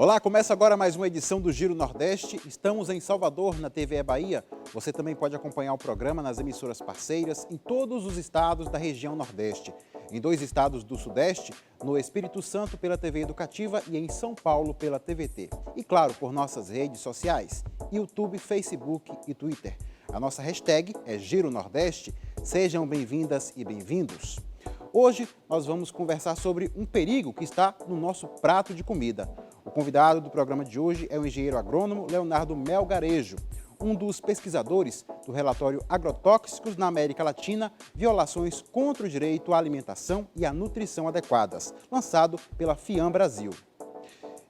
Olá, começa agora mais uma edição do Giro Nordeste. Estamos em Salvador, na TVE Bahia. Você também pode acompanhar o programa nas emissoras parceiras em todos os estados da região Nordeste. Em 2 estados do Sudeste, no Espírito Santo pela TV Educativa e em São Paulo pela TVT. E claro, por nossas redes sociais, YouTube, Facebook e Twitter. A nossa hashtag é Giro Nordeste. Sejam bem-vindas e bem-vindos. Hoje nós vamos conversar sobre um perigo que está no nosso prato de comida. O convidado do programa de hoje é o engenheiro agrônomo Leonardo Melgarejo, um dos pesquisadores do relatório Agrotóxicos na América Latina, Violações contra o Direito à Alimentação e à Nutrição Adequadas, lançado pela FIAM Brasil.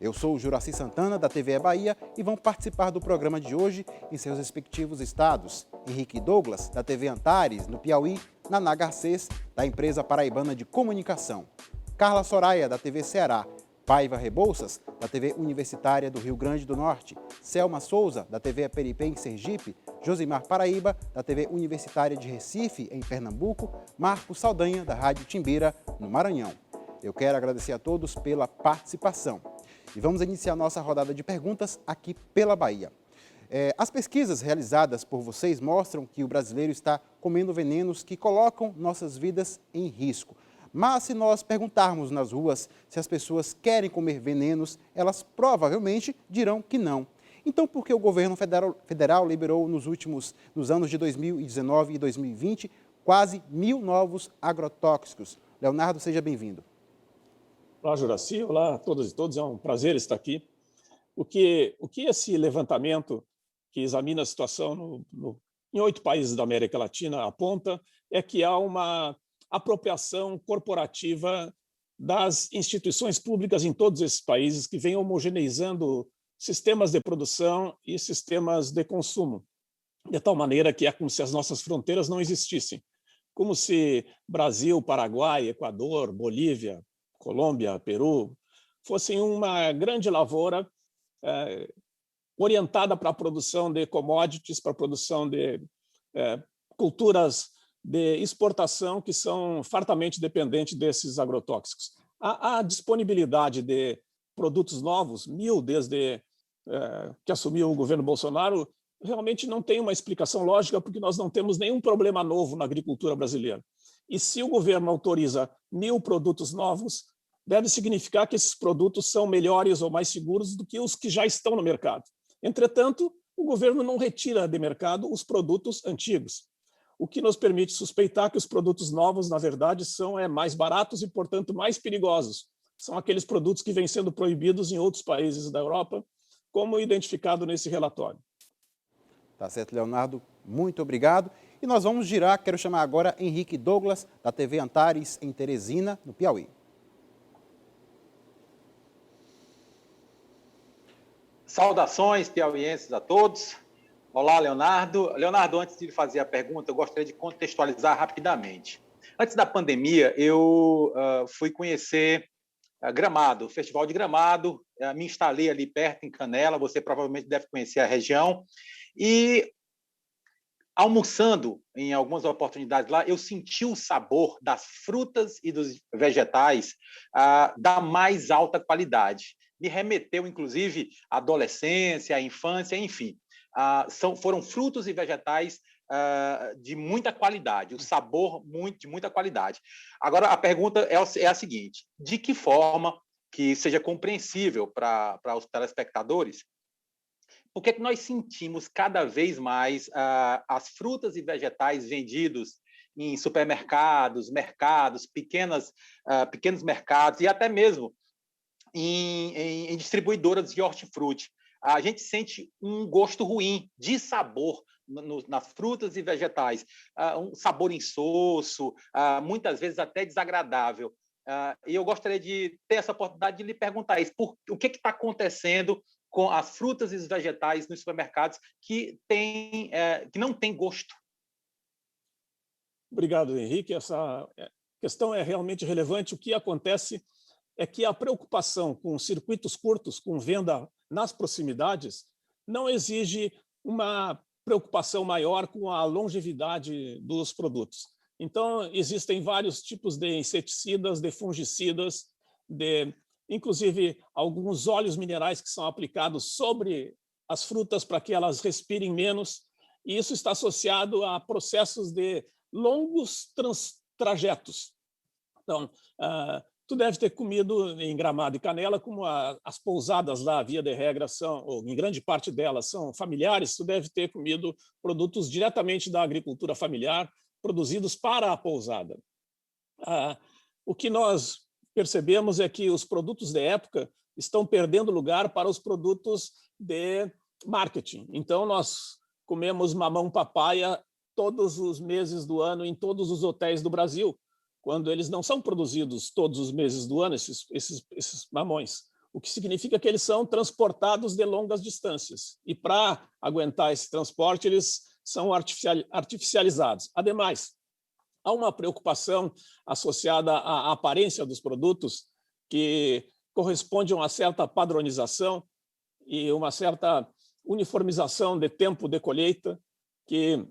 Eu sou o Juraci Santana, da TVE Bahia, e vão participar do programa de hoje em seus respectivos estados. Henrique Douglas, da TV Antares, no Piauí, Naná Garcês, da empresa paraibana de comunicação. Carla Soraya, da TV Ceará. Paiva Rebouças, da TV Universitária do Rio Grande do Norte. Selma Souza, da TV Aperipê, em Sergipe. Josimar Paraíba, da TV Universitária de Recife, em Pernambuco. Marcos Saldanha, da Rádio Timbira, no Maranhão. Eu quero agradecer a todos pela participação. E vamos iniciar nossa rodada de perguntas aqui pela Bahia. As pesquisas realizadas por vocês mostram que o brasileiro está comendo venenos que colocam nossas vidas em risco. Mas se nós perguntarmos nas ruas se as pessoas querem comer venenos, elas provavelmente dirão que não. Então, por que o governo federal liberou nos anos de 2019 e 2020 quase 1.000 novos agrotóxicos? Leonardo, seja bem-vindo. Olá, Juraci. Olá a todas e todos. É um prazer estar aqui. O que esse levantamento que examina a situação em 8 países da América Latina aponta é que há uma apropriação corporativa das instituições públicas em todos esses países que vem homogeneizando sistemas de produção e sistemas de consumo, de tal maneira que é como se as nossas fronteiras não existissem, como se Brasil, Paraguai, Equador, Bolívia, Colômbia, Peru, fossem uma grande lavoura orientada para a produção de commodities, para a produção de culturas de exportação que são fartamente dependentes desses agrotóxicos. A disponibilidade de produtos novos, 1.000 desde que assumiu o governo Bolsonaro, realmente não tem uma explicação lógica, porque nós não temos nenhum problema novo na agricultura brasileira. E se o governo autoriza 1.000 produtos novos, deve significar que esses produtos são melhores ou mais seguros do que os que já estão no mercado. Entretanto, o governo não retira de mercado os produtos antigos, o que nos permite suspeitar que os produtos novos, na verdade, são mais baratos e, portanto, mais perigosos. São aqueles produtos que vêm sendo proibidos em outros países da Europa, como identificado nesse relatório. Tá certo, Leonardo. Muito obrigado. E nós vamos girar, quero chamar agora Henrique Douglas, da TV Antares, em Teresina, no Piauí. Saudações piauienses a todos. Olá, Leonardo. Leonardo, antes de fazer a pergunta, eu gostaria de contextualizar rapidamente. Antes da pandemia, eu fui conhecer Gramado, o Festival de Gramado, me instalei ali perto, em Canela, você provavelmente deve conhecer a região, e almoçando em algumas oportunidades lá, eu senti o sabor das frutas e dos vegetais da mais alta qualidade. Me remeteu, inclusive, à adolescência, à infância, enfim. Foram frutos e vegetais de muita qualidade, o sabor de muita qualidade. Agora, a pergunta é a seguinte: de que forma que seja compreensível para os telespectadores, por que nós sentimos cada vez mais as frutas e vegetais vendidos em supermercados, mercados, pequenos mercados e até mesmo em distribuidoras de hortifruti? A gente sente um gosto ruim de sabor nas frutas e vegetais, um sabor insosso, muitas vezes até desagradável. E eu gostaria de ter essa oportunidade de lhe perguntar isso: o que está acontecendo com as frutas e os vegetais nos supermercados que não tem gosto? Obrigado, Henrique. Essa questão é realmente relevante. O que acontece é que a preocupação com circuitos curtos, com venda nas proximidades, não exige uma preocupação maior com a longevidade dos produtos. Então, existem vários tipos de inseticidas, de fungicidas, de inclusive alguns óleos minerais que são aplicados sobre as frutas para que elas respirem menos, e isso está associado a processos de longos trajetos. Então, tu deve ter comido em Gramado e Canela, como as pousadas lá, via de regra, são, ou em grande parte delas, são familiares, tu deve ter comido produtos diretamente da agricultura familiar, produzidos para a pousada. O que nós percebemos é que os produtos de época estão perdendo lugar para os produtos de marketing. Então, nós comemos mamão papaya todos os meses do ano em todos os hotéis do Brasil, quando eles não são produzidos todos os meses do ano, esses mamões. O que significa que eles são transportados de longas distâncias. E para aguentar esse transporte, eles são artificializados. Ademais, há uma preocupação associada à aparência dos produtos que corresponde a uma certa padronização e uma certa uniformização de tempo de colheita, que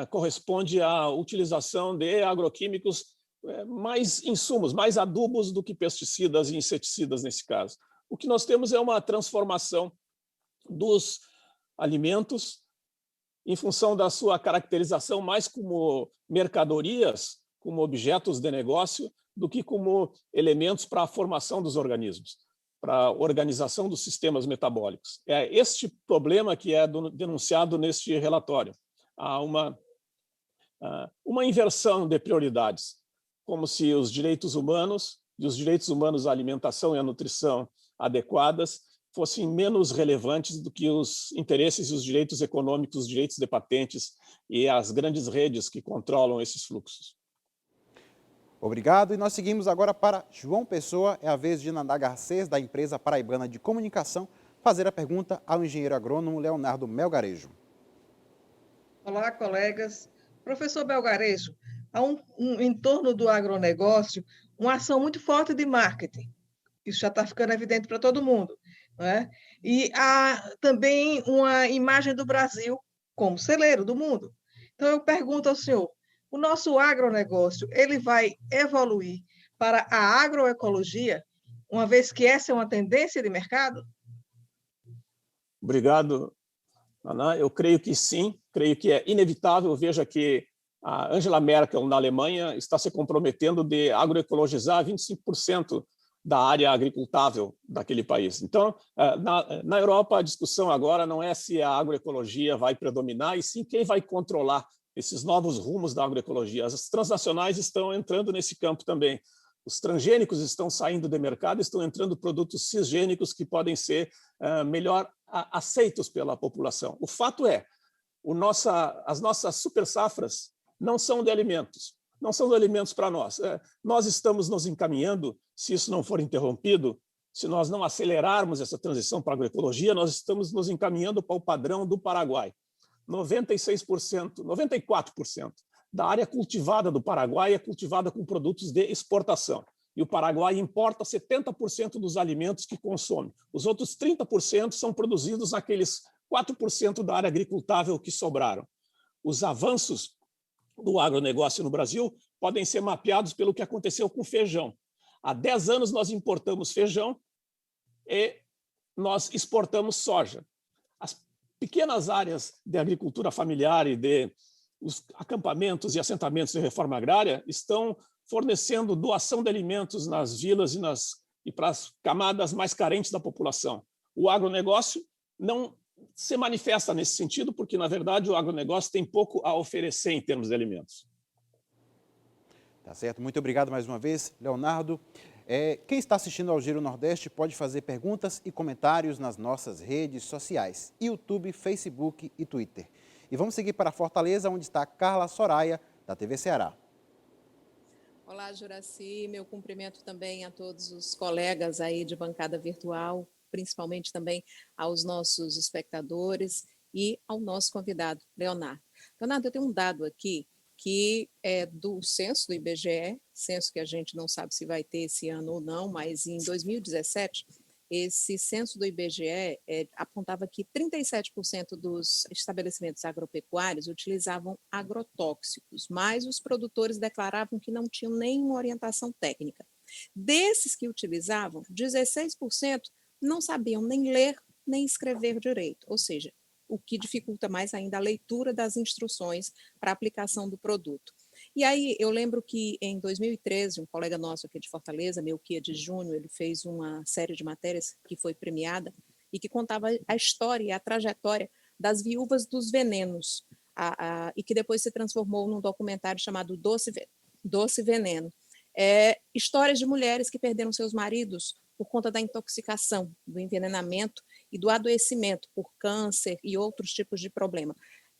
corresponde à utilização de agroquímicos, mais insumos, mais adubos do que pesticidas e inseticidas nesse caso. O que nós temos é uma transformação dos alimentos em função da sua caracterização mais como mercadorias, como objetos de negócio, do que como elementos para a formação dos organismos, para a organização dos sistemas metabólicos. É este problema que é denunciado neste relatório. Há uma inversão de prioridades, como se os direitos humanos e os direitos humanos à alimentação e à nutrição adequadas fossem menos relevantes do que os interesses e os direitos econômicos, os direitos de patentes e as grandes redes que controlam esses fluxos. Obrigado. E nós seguimos agora para João Pessoa. É a vez de Naná Garcês, da empresa paraibana de comunicação, fazer a pergunta ao engenheiro agrônomo Leonardo Melgarejo. Olá, colegas. Professor Melgarejo, há em torno do agronegócio uma ação muito forte de marketing. Isso já está ficando evidente para todo mundo, não é? E há também uma imagem do Brasil como celeiro do mundo. Então, eu pergunto ao senhor, o nosso agronegócio, ele vai evoluir para a agroecologia, uma vez que essa é uma tendência de mercado? Obrigado, Ana. Eu creio que sim, creio que é inevitável. Veja que a Angela Merkel, na Alemanha, está se comprometendo de agroecologizar 25% da área agricultável daquele país. Então, na Europa, a discussão agora não é se a agroecologia vai predominar, e sim quem vai controlar esses novos rumos da agroecologia. As transnacionais estão entrando nesse campo também. Os transgênicos estão saindo do mercado, estão entrando produtos cisgênicos que podem ser melhor aceitos pela população. O fato é, as nossas super safras não são de alimentos, não são de alimentos para nós. Nós estamos nos encaminhando, se isso não for interrompido, se nós não acelerarmos essa transição para a agroecologia, nós estamos nos encaminhando para o padrão do Paraguai. 96%, 94% da área cultivada do Paraguai é cultivada com produtos de exportação. E o Paraguai importa 70% dos alimentos que consome. Os outros 30% são produzidos naqueles 4% da área agricultável que sobraram. Os avanços do agronegócio no Brasil podem ser mapeados pelo que aconteceu com o feijão. Há 10 anos nós importamos feijão e nós exportamos soja. As pequenas áreas de agricultura familiar e de os acampamentos e assentamentos de reforma agrária estão fornecendo doação de alimentos nas vilas e para as camadas mais carentes da população. O agronegócio não se manifesta nesse sentido, porque, na verdade, o agronegócio tem pouco a oferecer em termos de alimentos. Tá certo. Muito obrigado mais uma vez, Leonardo. Quem está assistindo ao Giro Nordeste pode fazer perguntas e comentários nas nossas redes sociais, YouTube, Facebook e Twitter. E vamos seguir para Fortaleza, onde está Carla Soraya, da TV Ceará. Olá, Juraci. Meu cumprimento também a todos os colegas aí de bancada virtual, principalmente também aos nossos espectadores e ao nosso convidado, Leonardo. Leonardo, eu tenho um dado aqui que é do censo do IBGE, censo que a gente não sabe se vai ter esse ano ou não, mas em 2017, esse censo do IBGE apontava que 37% dos estabelecimentos agropecuários utilizavam agrotóxicos, mas os produtores declaravam que não tinham nenhuma orientação técnica. Desses que utilizavam, 16% não sabiam nem ler nem escrever direito, ou seja, o que dificulta mais ainda a leitura das instruções para a aplicação do produto. E aí eu lembro que em 2013, um colega nosso aqui de Fortaleza, Melquiades Júnior, ele fez uma série de matérias que foi premiada e que contava a história e a trajetória das viúvas dos venenos, e que depois se transformou num documentário chamado Doce Veneno. Histórias de mulheres que perderam seus maridos por conta da intoxicação, do envenenamento e do adoecimento por câncer e outros tipos de problema.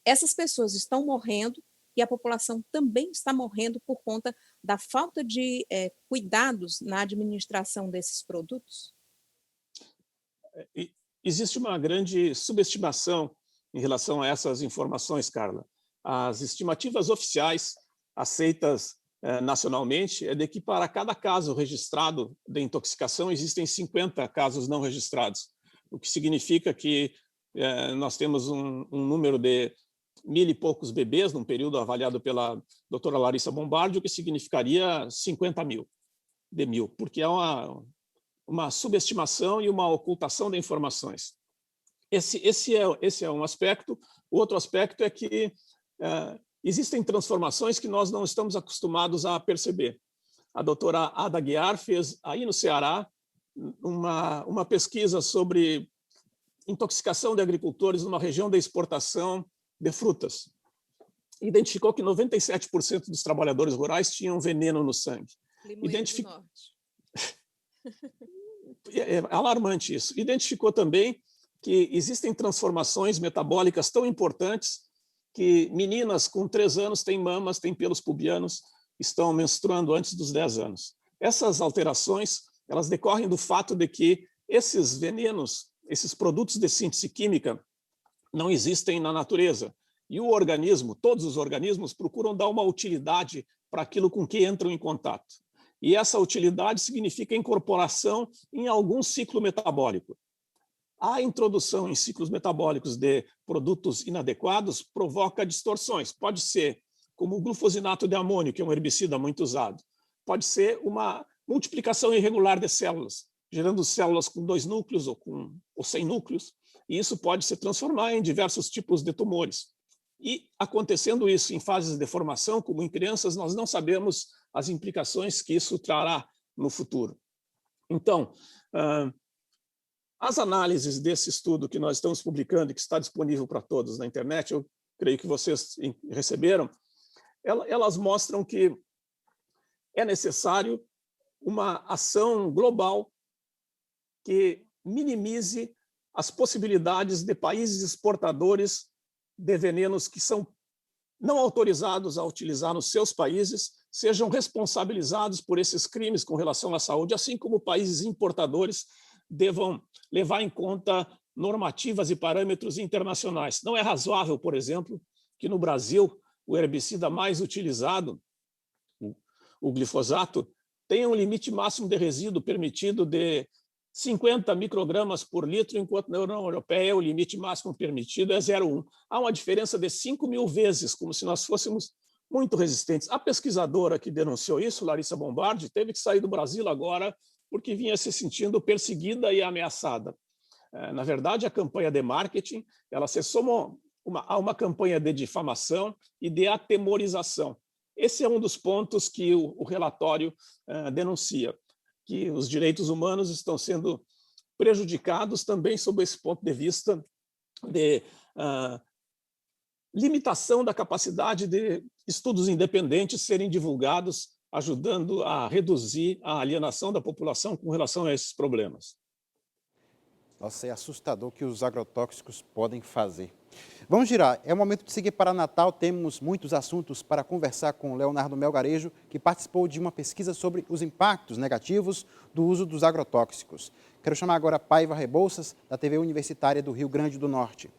Essas pessoas estão morrendo e a população também está morrendo por conta da falta de cuidados na administração desses produtos? Existe uma grande subestimação em relação a essas informações, Carla. As estimativas oficiais aceitas nacionalmente é de que para cada caso registrado de intoxicação existem 50 casos não registrados, o que significa que nós temos um número de 1.000 e poucos bebês num período avaliado pela doutora Larissa Bombardi, o que significaria 50 mil, porque é uma subestimação e uma ocultação de informações. Esse é um aspecto. O outro aspecto é que existem transformações que nós não estamos acostumados a perceber. A doutora Ada Guiar fez aí no Ceará uma pesquisa sobre intoxicação de agricultores numa região de exportação de frutas. Identificou que 97% dos trabalhadores rurais tinham veneno no sangue. Do Norte. É alarmante isso. Identificou também que existem transformações metabólicas tão importantes que meninas com 3 anos têm mamas, têm pelos pubianos, estão menstruando antes dos 10 anos. Essas alterações, elas decorrem do fato de que esses venenos, esses produtos de síntese química, não existem na natureza. E o organismo, todos os organismos, procuram dar uma utilidade para aquilo com que entram em contato. E essa utilidade significa incorporação em algum ciclo metabólico. A introdução em ciclos metabólicos de produtos inadequados provoca distorções. Pode ser como o glufosinato de amônio, que é um herbicida muito usado. Pode ser uma multiplicação irregular de células, gerando células com 2 núcleos ou sem núcleos. E isso pode se transformar em diversos tipos de tumores. E acontecendo isso em fases de formação, como em crianças, nós não sabemos as implicações que isso trará no futuro. Então, as análises desse estudo que nós estamos publicando e que está disponível para todos na internet, eu creio que vocês receberam, elas mostram que é necessário uma ação global que minimize as possibilidades de países exportadores de venenos que são não autorizados a utilizar nos seus países sejam responsabilizados por esses crimes com relação à saúde, assim como países importadores devam levar em conta normativas e parâmetros internacionais. Não é razoável, por exemplo, que no Brasil o herbicida mais utilizado, o glifosato, tenha um limite máximo de resíduo permitido de 50 microgramas por litro, enquanto na União Europeia o limite máximo permitido é 0,1. Há uma diferença de 5.000 vezes, como se nós fôssemos muito resistentes. A pesquisadora que denunciou isso, Larissa Bombardi, teve que sair do Brasil agora porque vinha se sentindo perseguida e ameaçada. Na verdade, a campanha de marketing ela se soma a uma campanha de difamação e de atemorização. Esse é um dos pontos que o relatório denuncia, que os direitos humanos estão sendo prejudicados também sob esse ponto de vista de limitação da capacidade de estudos independentes serem divulgados, ajudando a reduzir a alienação da população com relação a esses problemas. Nossa, é assustador o que os agrotóxicos podem fazer. Vamos girar. É o momento de seguir para Natal. Temos muitos assuntos para conversar com o Leonardo Melgarejo, que participou de uma pesquisa sobre os impactos negativos do uso dos agrotóxicos. Quero chamar agora a Paiva Rebouças, da TV Universitária do Rio Grande do Norte.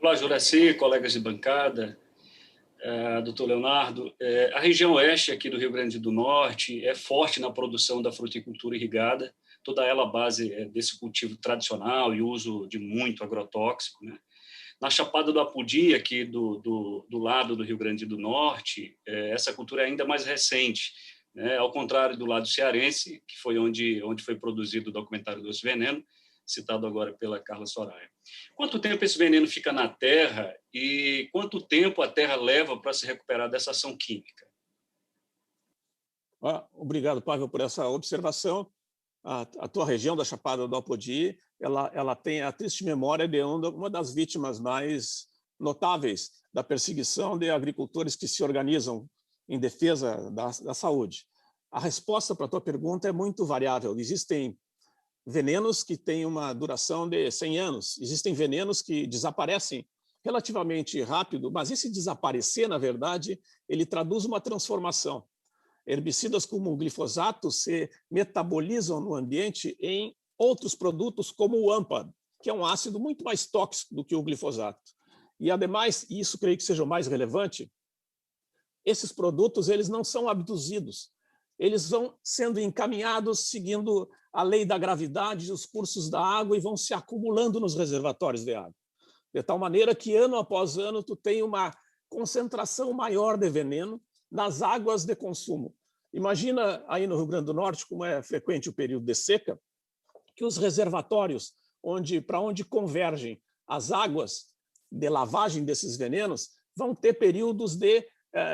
Olá, Juraci, colegas de bancada, doutor Leonardo. A região oeste aqui do Rio Grande do Norte é forte na produção da fruticultura irrigada, toda ela à base desse cultivo tradicional e uso de muito agrotóxico, né? Na Chapada do Apodi, aqui do lado do Rio Grande do Norte, essa cultura é ainda mais recente, né? Ao contrário do lado cearense, que foi onde foi produzido o documentário Doce Veneno, citado agora pela Carla Soraya. Quanto tempo esse veneno fica na terra e quanto tempo a terra leva para se recuperar dessa ação química? Obrigado, Pavel, por essa observação. A tua região da Chapada do Apodi, ela tem a triste memória de uma das vítimas mais notáveis da perseguição de agricultores que se organizam em defesa da saúde. A resposta para a tua pergunta é muito variável. Existem venenos que têm uma duração de 100 anos, existem venenos que desaparecem relativamente rápido, mas esse desaparecer, na verdade, ele traduz uma transformação. Herbicidas como o glifosato se metabolizam no ambiente em outros produtos como o AMPA, que é um ácido muito mais tóxico do que o glifosato. E, ademais, e isso creio que seja o mais relevante, esses produtos eles não são abduzidos, eles vão sendo encaminhados seguindo a lei da gravidade, os cursos da água, e vão se acumulando nos reservatórios de água. De tal maneira que, ano após ano, tu tem uma concentração maior de veneno nas águas de consumo. Imagina aí no Rio Grande do Norte, como é frequente o período de seca, que os reservatórios para onde convergem as águas de lavagem desses venenos vão ter períodos de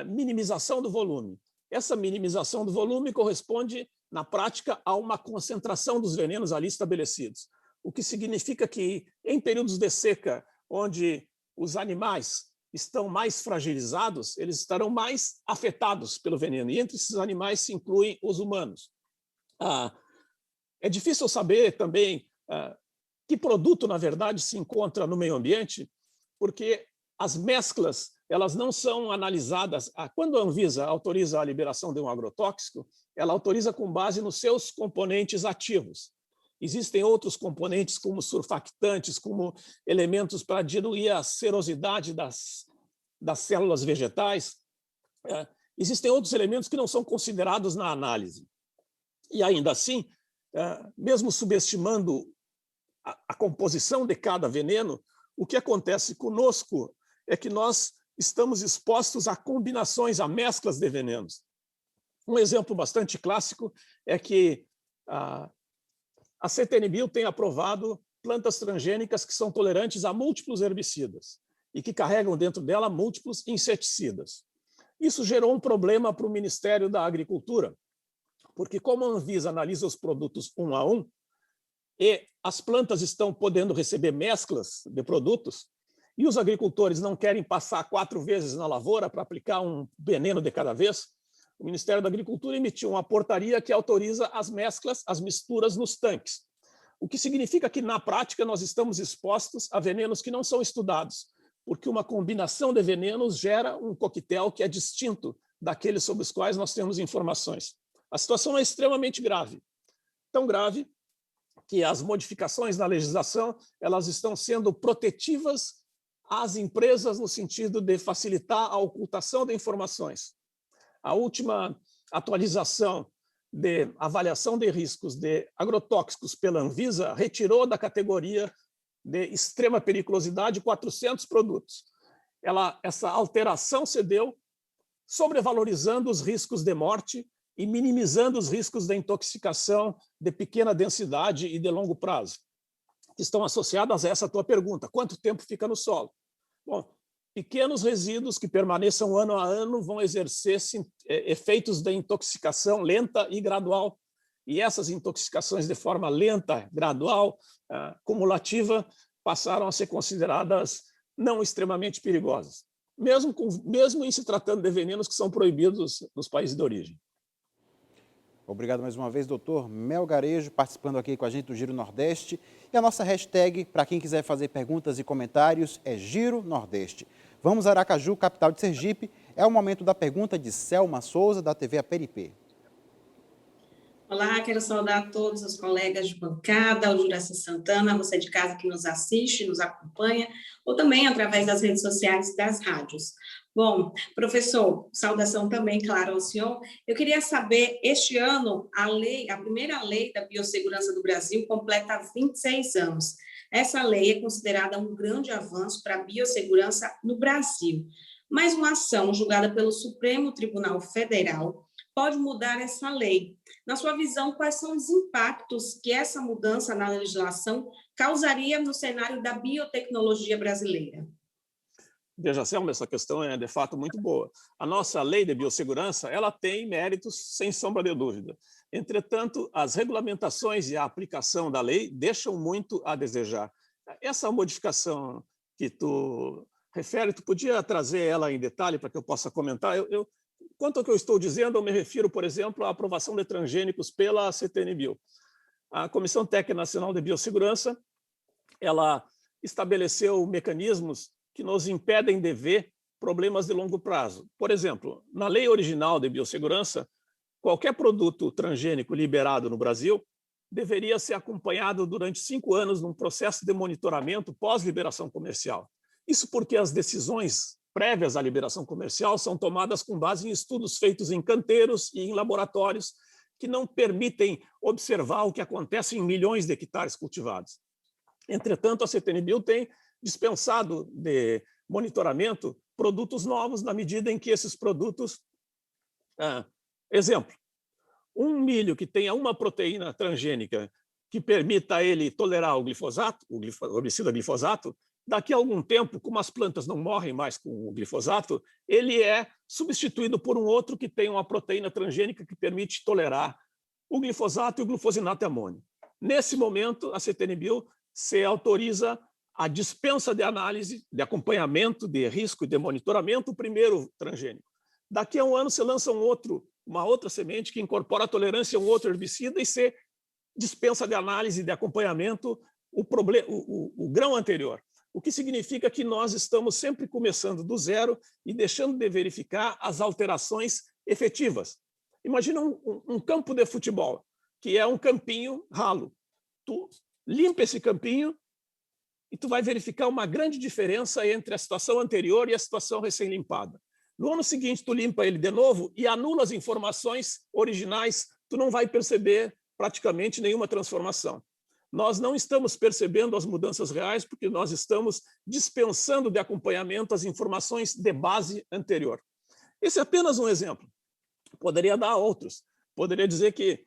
minimização do volume. Essa minimização do volume corresponde, na prática, a uma concentração dos venenos ali estabelecidos, o que significa que, em períodos de seca, onde os animais estão mais fragilizados, eles estarão mais afetados pelo veneno. E entre esses animais se incluem os humanos. É difícil saber também que produto, na verdade, se encontra no meio ambiente, porque as mesclas elas não são analisadas. Quando a Anvisa autoriza a liberação de um agrotóxico, ela autoriza com base nos seus componentes ativos. Existem outros componentes, como surfactantes, como elementos para diluir a serosidade das células vegetais. Existem outros elementos que não são considerados na análise. E, ainda assim, mesmo subestimando a composição de cada veneno, o que acontece conosco é que nós estamos expostos a combinações, a mesclas de venenos. Um exemplo bastante clássico é que a CTN-Bio tem aprovado plantas transgênicas que são tolerantes a múltiplos herbicidas e que carregam dentro dela múltiplos inseticidas. Isso gerou um problema para o Ministério da Agricultura, porque como a Anvisa analisa os produtos um a um, e as plantas estão podendo receber mesclas de produtos, e os agricultores não querem passar 4 vezes na lavoura para aplicar um veneno de cada vez, o Ministério da Agricultura emitiu uma portaria que autoriza as mesclas, as misturas nos tanques. O que significa que, na prática, nós estamos expostos a venenos que não são estudados, porque uma combinação de venenos gera um coquetel que é distinto daqueles sobre os quais nós temos informações. A situação é extremamente grave, tão grave que as modificações na legislação elas estão sendo protetivas às empresas no sentido de facilitar a ocultação de informações. A última atualização de avaliação de riscos de agrotóxicos pela Anvisa retirou da categoria de extrema periculosidade 400 produtos. Essa alteração se deu sobrevalorizando os riscos de morte e minimizando os riscos de intoxicação de pequena densidade e de longo prazo, que estão associadas a essa tua pergunta. Quanto tempo fica no solo? Bom, pequenos resíduos que permaneçam ano a ano vão exercer efeitos de intoxicação lenta e gradual. E essas intoxicações de forma lenta, gradual, cumulativa, passaram a ser consideradas não extremamente perigosas, mesmo em se tratando de venenos que são proibidos nos países de origem. Obrigado mais uma vez, doutor Melgarejo, participando aqui com a gente do Giro Nordeste. E a nossa hashtag, para quem quiser fazer perguntas e comentários, é Giro Nordeste. Vamos a Aracaju, capital de Sergipe. É o momento da pergunta de Selma Souza, da TV Aperipê. Olá, quero saudar todos os colegas de bancada, o Juraci Santana, você de casa que nos assiste, nos acompanha, ou também através das redes sociais e das rádios. Bom, professor, saudação também, claro, ao senhor. Eu queria saber, este ano, a primeira lei da biossegurança do Brasil completa 26 anos. Essa lei é considerada um grande avanço para a biossegurança no Brasil. Mas uma ação julgada pelo Supremo Tribunal Federal pode mudar essa lei? Na sua visão, quais são os impactos que essa mudança na legislação causaria no cenário da biotecnologia brasileira? Veja, Selma, essa questão é de fato muito boa. A nossa lei de biossegurança, ela tem méritos sem sombra de dúvida. Entretanto, as regulamentações e a aplicação da lei deixam muito a desejar. Essa modificação que tu refere, tu podia trazer ela em detalhe para que eu possa comentar? Quanto ao que eu estou dizendo, eu me refiro, por exemplo, à aprovação de transgênicos pela CTN-Bio. A Comissão Técnica Nacional de Biossegurança, ela estabeleceu mecanismos que nos impedem de ver problemas de longo prazo. Por exemplo, na lei original de biossegurança, qualquer produto transgênico liberado no Brasil deveria ser acompanhado durante 5 anos num processo de monitoramento pós-liberação comercial. Isso porque as decisões prévias à liberação comercial são tomadas com base em estudos feitos em canteiros e em laboratórios que não permitem observar o que acontece em milhões de hectares cultivados. Entretanto, a CTN-Bio tem dispensado de monitoramento produtos novos na medida em que esses produtos... exemplo, um milho que tenha uma proteína transgênica que permita ele tolerar o glifosato, o herbicida glifosato, daqui a algum tempo, como as plantas não morrem mais com o glifosato, ele é substituído por um outro que tem uma proteína transgênica que permite tolerar o glifosato e o glufosinato de amônio. Nesse momento, a CTN-Bio se autoriza a dispensa de análise, de acompanhamento, de risco e de monitoramento, o primeiro transgênico. Daqui a um ano, se lança uma outra semente que incorpora a tolerância a um outro herbicida e se dispensa de análise e de acompanhamento o grão anterior. O que significa que nós estamos sempre começando do zero e deixando de verificar as alterações efetivas. Imagina um campo de futebol, que é um campinho ralo. Tu limpa esse campinho e tu vai verificar uma grande diferença entre a situação anterior e a situação recém-limpada. No ano seguinte, tu limpa ele de novo e anula as informações originais, tu não vai perceber praticamente nenhuma transformação. Nós não estamos percebendo as mudanças reais porque nós estamos dispensando de acompanhamento as informações de base anterior. Esse é apenas um exemplo. Poderia dar outros. Poderia dizer que,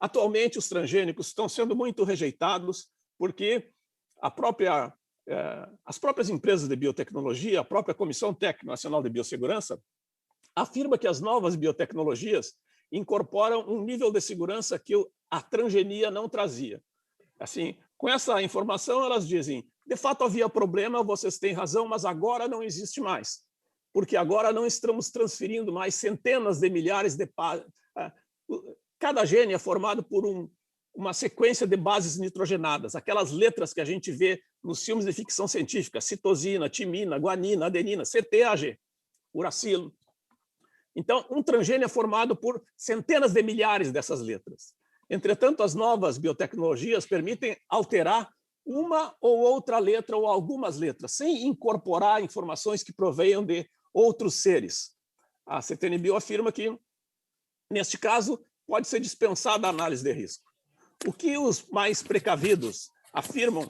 atualmente, os transgênicos estão sendo muito rejeitados porque as próprias empresas de biotecnologia, a própria Comissão Técnica Nacional de Biossegurança, afirma que as novas biotecnologias incorporam um nível de segurança que a transgenia não trazia. Assim, com essa informação, elas dizem, de fato havia problema, vocês têm razão, mas agora não existe mais, porque agora não estamos transferindo mais centenas de milhares de... Cada gene é formado por uma sequência de bases nitrogenadas, aquelas letras que a gente vê nos filmes de ficção científica, citosina, timina, guanina, adenina, CTAG, uracilo. Então, um transgênio é formado por centenas de milhares dessas letras. Entretanto, as novas biotecnologias permitem alterar uma ou outra letra ou algumas letras, sem incorporar informações que provenham de outros seres. A CTN-Bio afirma que, neste caso, pode ser dispensada a análise de risco. O que os mais precavidos afirmam,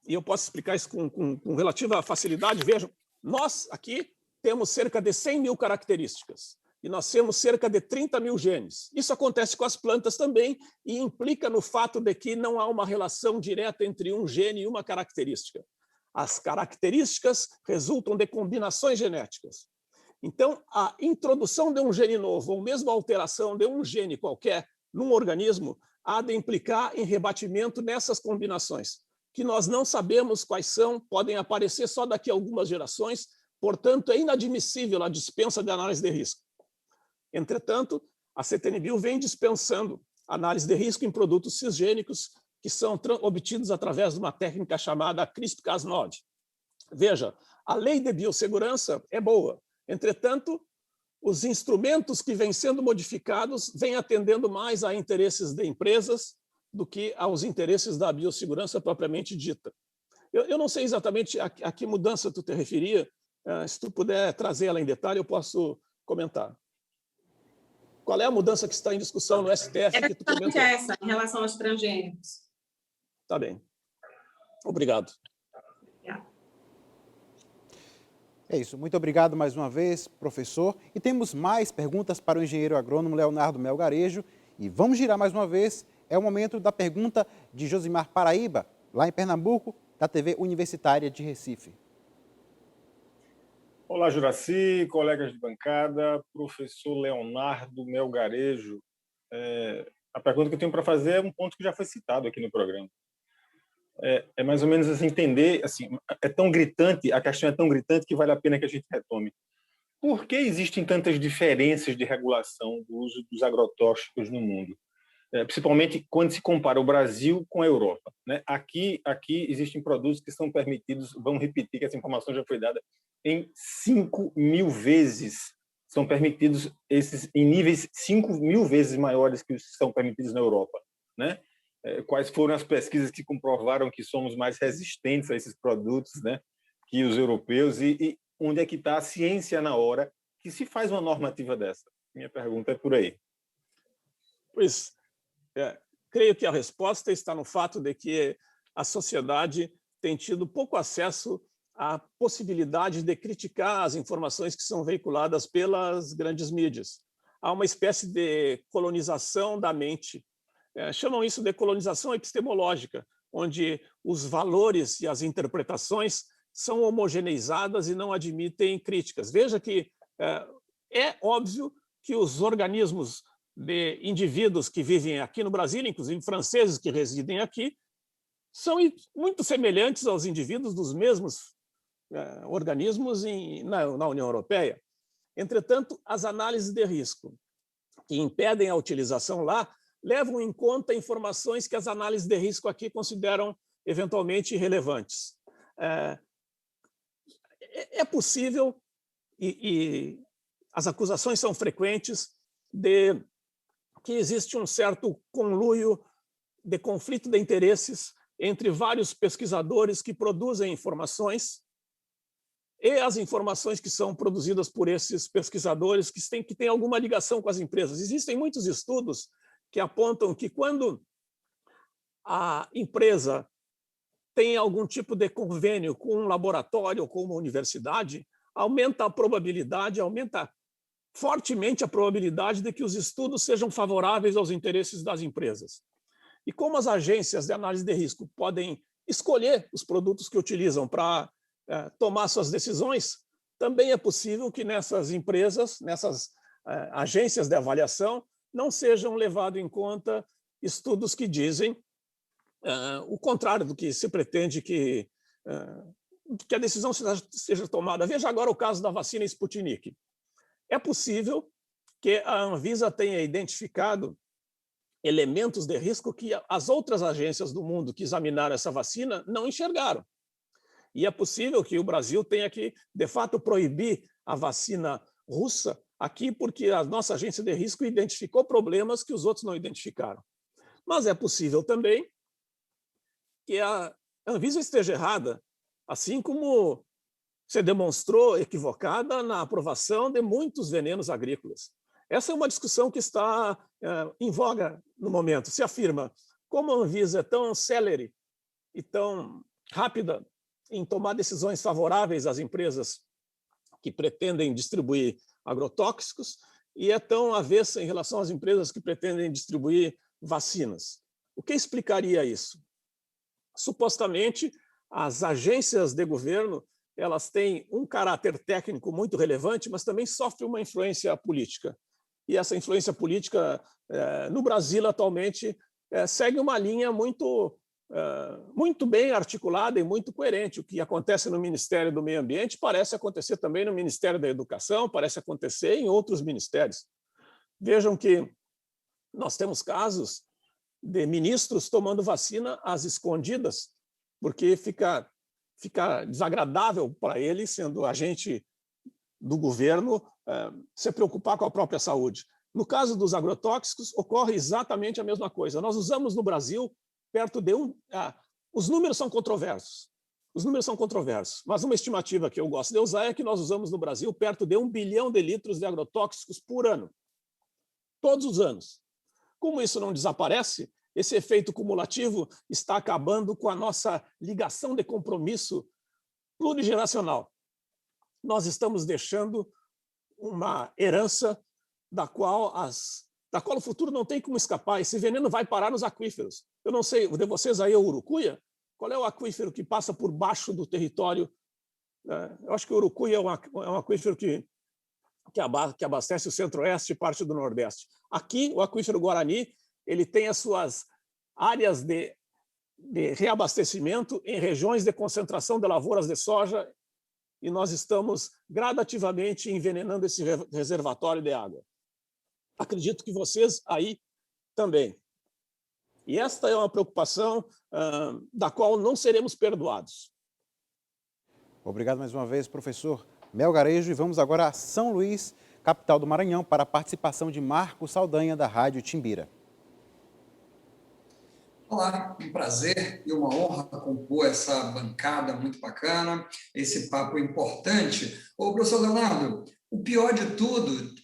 e eu posso explicar isso com relativa facilidade, vejam, nós aqui temos cerca de 100 mil características e nós temos cerca de 30 mil genes. Isso acontece com as plantas também e implica no fato de que não há uma relação direta entre um gene e uma característica. As características resultam de combinações genéticas. Então, a introdução de um gene novo, ou mesmo a alteração de um gene qualquer num organismo, há de implicar em rebatimento nessas combinações, que nós não sabemos quais são, podem aparecer só daqui a algumas gerações, portanto, é inadmissível a dispensa de análise de risco. Entretanto, a CTN-Bio vem dispensando análise de risco em produtos cisgênicos que são obtidos através de uma técnica chamada CRISPR-Cas9. Veja, a lei de biossegurança é boa, entretanto, os instrumentos que vêm sendo modificados vêm atendendo mais a interesses de empresas do que aos interesses da biossegurança propriamente dita. Eu não sei exatamente a que mudança tu te referia, se tu puder trazer ela em detalhe, eu posso comentar. Qual é a mudança que está em discussão no STF que tu comentou? Essa, em relação aos transgênicos. Tá bem. Obrigado. É isso. Muito obrigado mais uma vez, professor. E temos mais perguntas para o engenheiro agrônomo Leonardo Melgarejo. E vamos girar mais uma vez. É o momento da pergunta de Josimar Paraíba, lá em Pernambuco, da TV Universitária de Recife. Olá, Juraci, colegas de bancada, professor Leonardo Melgarejo. A pergunta que eu tenho para fazer é um ponto que já foi citado aqui no programa. É mais ou menos assim, entender, assim, é tão gritante, a questão é tão gritante que vale a pena que a gente retome. Por que existem tantas diferenças de regulação do uso dos agrotóxicos no mundo? Principalmente quando se compara o Brasil com a Europa, né? Aqui existem produtos que são permitidos, vamos repetir que essa informação já foi dada, em 5.000 vezes. São permitidos esses em níveis 5.000 vezes maiores que os que são permitidos na Europa, né? Quais foram as pesquisas que comprovaram que somos mais resistentes a esses produtos, né, que os europeus, e onde é que está a ciência na hora que se faz uma normativa dessa? Minha pergunta é por aí. Pois, creio que a resposta está no fato de que a sociedade tem tido pouco acesso à possibilidade de criticar as informações que são veiculadas pelas grandes mídias. Há uma espécie de colonização da mente. Chamam isso de colonização epistemológica, onde os valores e as interpretações são homogeneizadas e não admitem críticas. Veja que é óbvio que os organismos de indivíduos que vivem aqui no Brasil, inclusive franceses que residem aqui, são muito semelhantes aos indivíduos dos mesmos organismos na União Europeia. Entretanto, as análises de risco que impedem a utilização lá levam em conta informações que as análises de risco aqui consideram eventualmente irrelevantes. É possível, e as acusações são frequentes, de que existe um certo conluio de conflito de interesses entre vários pesquisadores que produzem informações e as informações que são produzidas por esses pesquisadores que têm alguma ligação com as empresas. Existem muitos estudos que apontam que quando a empresa tem algum tipo de convênio com um laboratório ou com uma universidade, aumenta fortemente a probabilidade de que os estudos sejam favoráveis aos interesses das empresas. E como as agências de análise de risco podem escolher os produtos que utilizam para tomar suas decisões, também é possível que nessas empresas, nessas agências de avaliação, não sejam levados em conta estudos que dizem o contrário do que se pretende que a decisão seja tomada. Veja agora o caso da vacina Sputnik. É possível que a Anvisa tenha identificado elementos de risco que as outras agências do mundo que examinaram essa vacina não enxergaram. E é possível que o Brasil tenha que, de fato, proibir a vacina russa aqui porque a nossa agência de risco identificou problemas que os outros não identificaram. Mas é possível também que a Anvisa esteja errada, assim como se demonstrou equivocada na aprovação de muitos venenos agrícolas. Essa é uma discussão que está em voga no momento. Se afirma como a Anvisa é tão célere e tão rápida em tomar decisões favoráveis às empresas que pretendem distribuir agrotóxicos e é tão avessa em relação às empresas que pretendem distribuir vacinas. O que explicaria isso? Supostamente, as agências de governo elas têm um caráter técnico muito relevante, mas também sofrem uma influência política. E essa influência política, no Brasil, atualmente, segue uma linha muito bem articulada e muito coerente. O que acontece no Ministério do Meio Ambiente parece acontecer também no Ministério da Educação, parece acontecer em outros ministérios. Vejam que nós temos casos de ministros tomando vacina às escondidas, porque fica desagradável para ele, sendo agente do governo, se preocupar com a própria saúde. No caso dos agrotóxicos, ocorre exatamente a mesma coisa. Nós usamos no Brasil perto de os números são controversos. Os números são controversos, mas uma estimativa que eu gosto de usar é que nós usamos no Brasil perto de 1 bilhão de litros de agrotóxicos por ano, todos os anos. Como isso não desaparece, esse efeito cumulativo está acabando com a nossa ligação de compromisso plurigeracional. nós estamos deixando uma herança da qual o futuro não tem como escapar. Esse veneno vai parar nos aquíferos. Eu não sei, de vocês aí é o Urucuia? Qual é o aquífero que passa por baixo do território? Eu acho que o Urucuia é um aquífero que abastece o centro-oeste e parte do nordeste. Aqui, o aquífero Guarani, ele tem as suas áreas de reabastecimento em regiões de concentração de lavouras de soja, e nós estamos gradativamente envenenando esse reservatório de água. Acredito que vocês aí também. E esta é uma preocupação da qual não seremos perdoados. Obrigado mais uma vez, professor Melgarejo. E vamos agora a São Luís, capital do Maranhão, para a participação de Marco Saldanha, da Rádio Timbira. Olá, um prazer e uma honra compor essa bancada muito bacana, esse papo importante. Ô, professor Leonardo, o pior de tudo,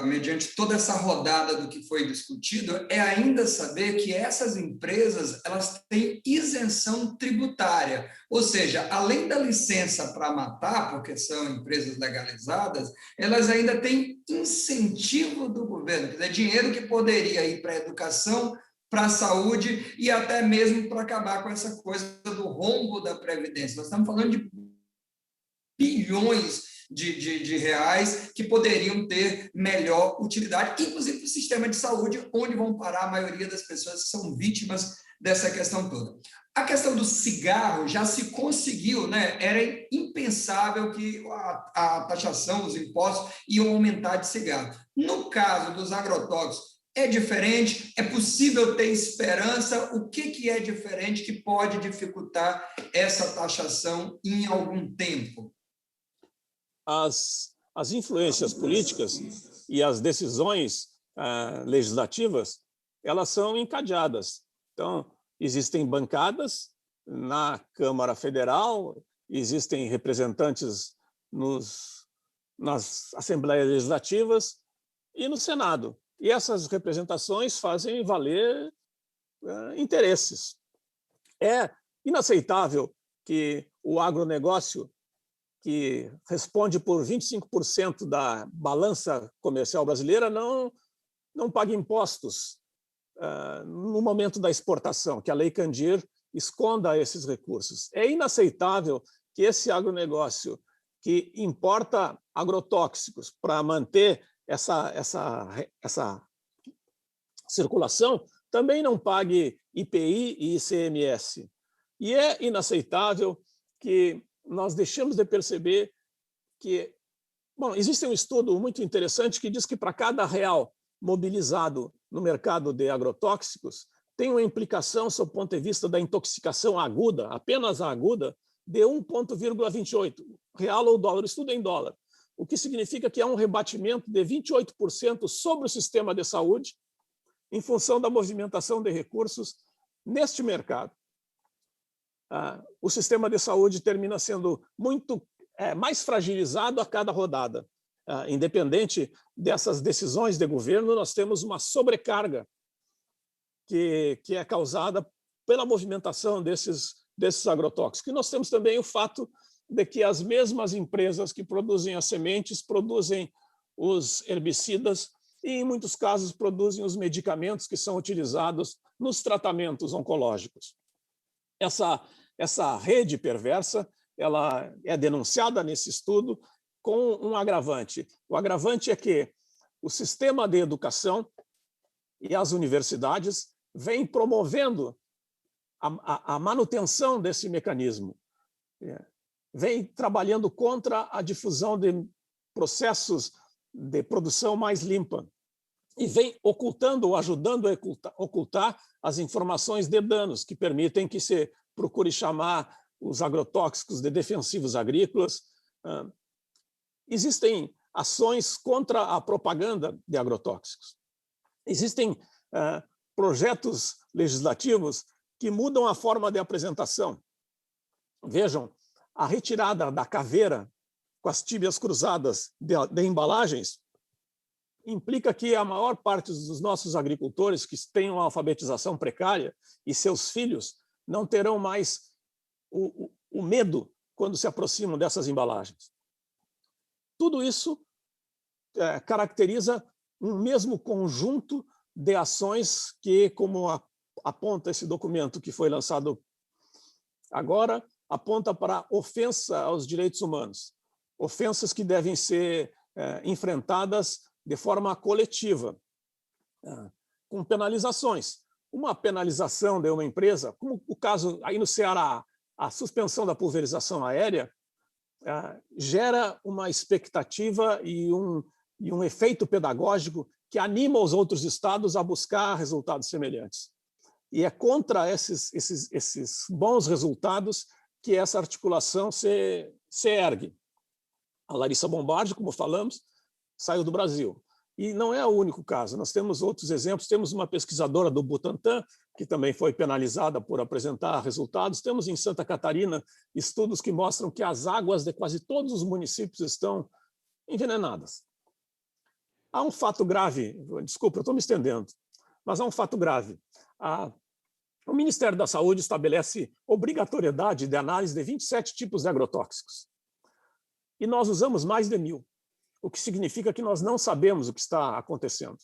mediante toda essa rodada do que foi discutido, é ainda saber que essas empresas elas têm isenção tributária, ou seja, além da licença para matar, porque são empresas legalizadas, elas ainda têm incentivo do governo, quer dizer, dinheiro que poderia ir para a educação, para a saúde e até mesmo para acabar com essa coisa do rombo da Previdência. Nós estamos falando de bilhões de reais que poderiam ter melhor utilidade, inclusive para o sistema de saúde, onde vão parar a maioria das pessoas que são vítimas dessa questão toda. A questão do cigarro já se conseguiu, né? Era impensável que a taxação, os impostos iam aumentar de cigarro. No caso dos agrotóxicos, é diferente? É possível ter esperança? O que é diferente que pode dificultar essa taxação em algum tempo? As influências políticas e as decisões legislativas, elas são encadeadas. Então, existem bancadas na Câmara Federal, existem representantes nas Assembleias Legislativas e no Senado. E essas representações fazem valer interesses. É inaceitável que o agronegócio, que responde por 25% da balança comercial brasileira, não pague impostos no momento da exportação, que a Lei Candir esconda esses recursos. É inaceitável que esse agronegócio, que importa agrotóxicos para manter essa circulação, também não pague IPI e ICMS. E é inaceitável que nós deixemos de perceber que... Bom, existe um estudo muito interessante que diz que para cada real mobilizado no mercado de agrotóxicos, tem uma implicação, sob o ponto de vista da intoxicação aguda, apenas a aguda, de 1,28 real ou dólar. O estudo é em dólar. O que significa que há um rebatimento de 28% sobre o sistema de saúde em função da movimentação de recursos neste mercado. O sistema de saúde termina sendo muito mais fragilizado a cada rodada. Independente dessas decisões de governo, nós temos uma sobrecarga que é causada pela movimentação desses agrotóxicos. E nós temos também o fato de que as mesmas empresas que produzem as sementes produzem os herbicidas e, em muitos casos, produzem os medicamentos que são utilizados nos tratamentos oncológicos. Essa rede perversa, ela é denunciada nesse estudo com um agravante. O agravante é que o sistema de educação e as universidades vêm promovendo a manutenção desse mecanismo. Vem trabalhando contra a difusão de processos de produção mais limpa e vem ocultando ou ajudando a ocultar as informações de danos que permitem que se procure chamar os agrotóxicos de defensivos agrícolas. Existem ações contra a propaganda de agrotóxicos. Existem projetos legislativos que mudam a forma de apresentação. Vejam, a retirada da caveira com as tíbias cruzadas de embalagens implica que a maior parte dos nossos agricultores que têm uma alfabetização precária e seus filhos não terão mais o medo quando se aproximam dessas embalagens. tudo isso caracteriza um mesmo conjunto de ações que, como aponta esse documento que foi lançado agora, aponta para ofensa aos direitos humanos, ofensas que devem ser enfrentadas de forma coletiva, com penalizações. Uma penalização de uma empresa, como o caso aí no Ceará, a suspensão da pulverização aérea, gera uma expectativa e um efeito pedagógico que anima os outros estados a buscar resultados semelhantes. E é contra esses bons resultados que essa articulação se ergue. A Larissa Bombardi, como falamos, saiu do Brasil. E não é o único caso, nós temos outros exemplos. Temos uma pesquisadora do Butantan, que também foi penalizada por apresentar resultados. Temos em Santa Catarina estudos que mostram que as águas de quase todos os municípios estão envenenadas. Há um fato grave, desculpa, eu estou me estendendo, mas há um fato grave. O Ministério da Saúde estabelece obrigatoriedade de análise de 27 tipos de agrotóxicos. E nós usamos mais de 1.000, o que significa que nós não sabemos o que está acontecendo.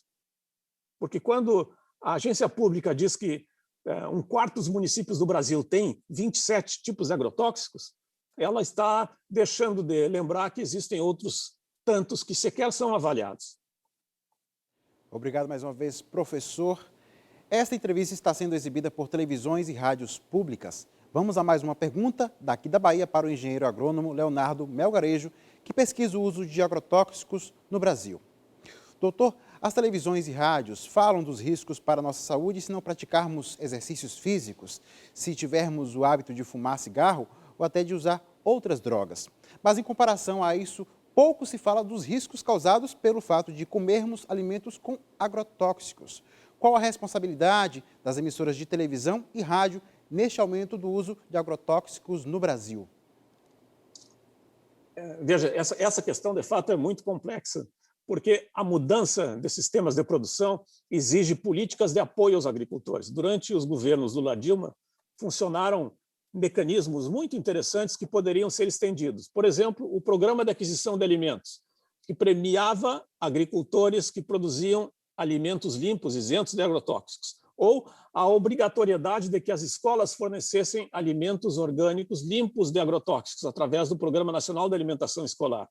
Porque quando a agência pública diz que 1/4 dos municípios do Brasil tem 27 tipos de agrotóxicos, ela está deixando de lembrar que existem outros tantos que sequer são avaliados. Obrigado mais uma vez, professor. Esta entrevista está sendo exibida por televisões e rádios públicas. Vamos a mais uma pergunta daqui da Bahia para o engenheiro agrônomo Leonardo Melgarejo, que pesquisa o uso de agrotóxicos no Brasil. Doutor, as televisões e rádios falam dos riscos para a nossa saúde se não praticarmos exercícios físicos, se tivermos o hábito de fumar cigarro ou até de usar outras drogas. Mas, em comparação a isso, pouco se fala dos riscos causados pelo fato de comermos alimentos com agrotóxicos. Qual a responsabilidade das emissoras de televisão e rádio neste aumento do uso de agrotóxicos no Brasil? Veja, essa questão, de fato, é muito complexa, porque a mudança de sistemas de produção exige políticas de apoio aos agricultores. Durante os governos Lula-Dilma, funcionaram mecanismos muito interessantes que poderiam ser estendidos. Por exemplo, o Programa de Aquisição de Alimentos, que premiava agricultores que produziam alimentos limpos, isentos de agrotóxicos, ou a obrigatoriedade de que as escolas fornecessem alimentos orgânicos limpos de agrotóxicos, através do Programa Nacional de Alimentação Escolar.